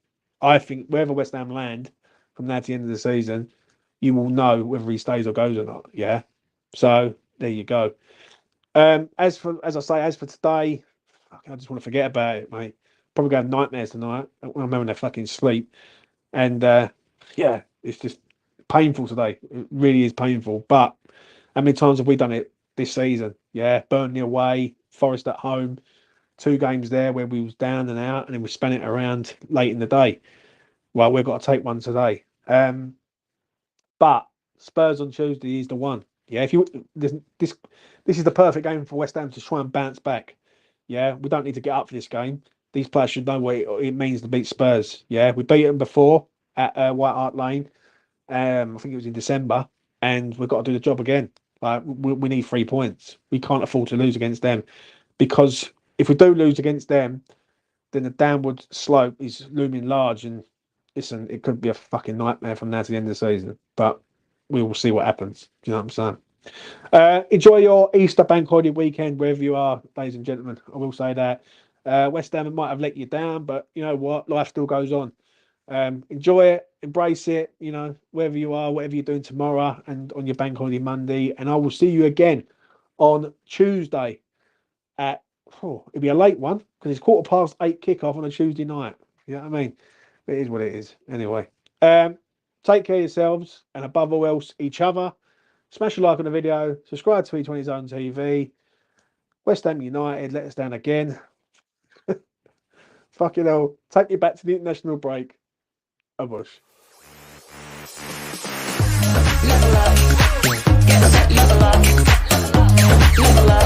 I think wherever West Ham land from now to the end of the season, you will know whether he stays or goes or not. Yeah. So there you go. As for today, I just want to forget about it, mate. Probably gonna have nightmares tonight when I'm having a fucking sleep. And yeah, it's just painful today. It really is painful. But how many times have we done it this season? Yeah, Burnley away, Forest at home, 2 games there where we was down and out, and then we spun it around late in the day. Well, we've got to take one today. But Spurs on Tuesday is the one. Yeah, if you this is the perfect game for West Ham to try and bounce back. Yeah, we don't need to get up for this game. These players should know what it means to beat Spurs. Yeah, we beat them before at White Hart Lane. I think it was in December, and we've got to do the job again. Like we need 3 points. We can't afford to lose against them because if we do lose against them, then the downward slope is looming large. And listen, it could be a fucking nightmare from now to the end of the season. But we will see what happens. Do you know what I'm saying? Enjoy your Easter bank holiday weekend wherever you are, ladies and gentlemen. I will say that. West Ham might have let you down, but you know what? Life still goes on. Enjoy it, embrace it, you know, wherever you are, whatever you're doing tomorrow and on your bank holiday Monday. And I will see you again on Tuesday at, it'll be a late one because it's 8:15 kickoff on a Tuesday night. You know what I mean? It is what it is. Anyway, take care of yourselves and above all else, each other. Smash a like on the video, subscribe to E20 Zone TV. West Ham United let us down again. Fucking hell. Take you back to the international break. A bush. Live alive. Get set, live alive. Live alive.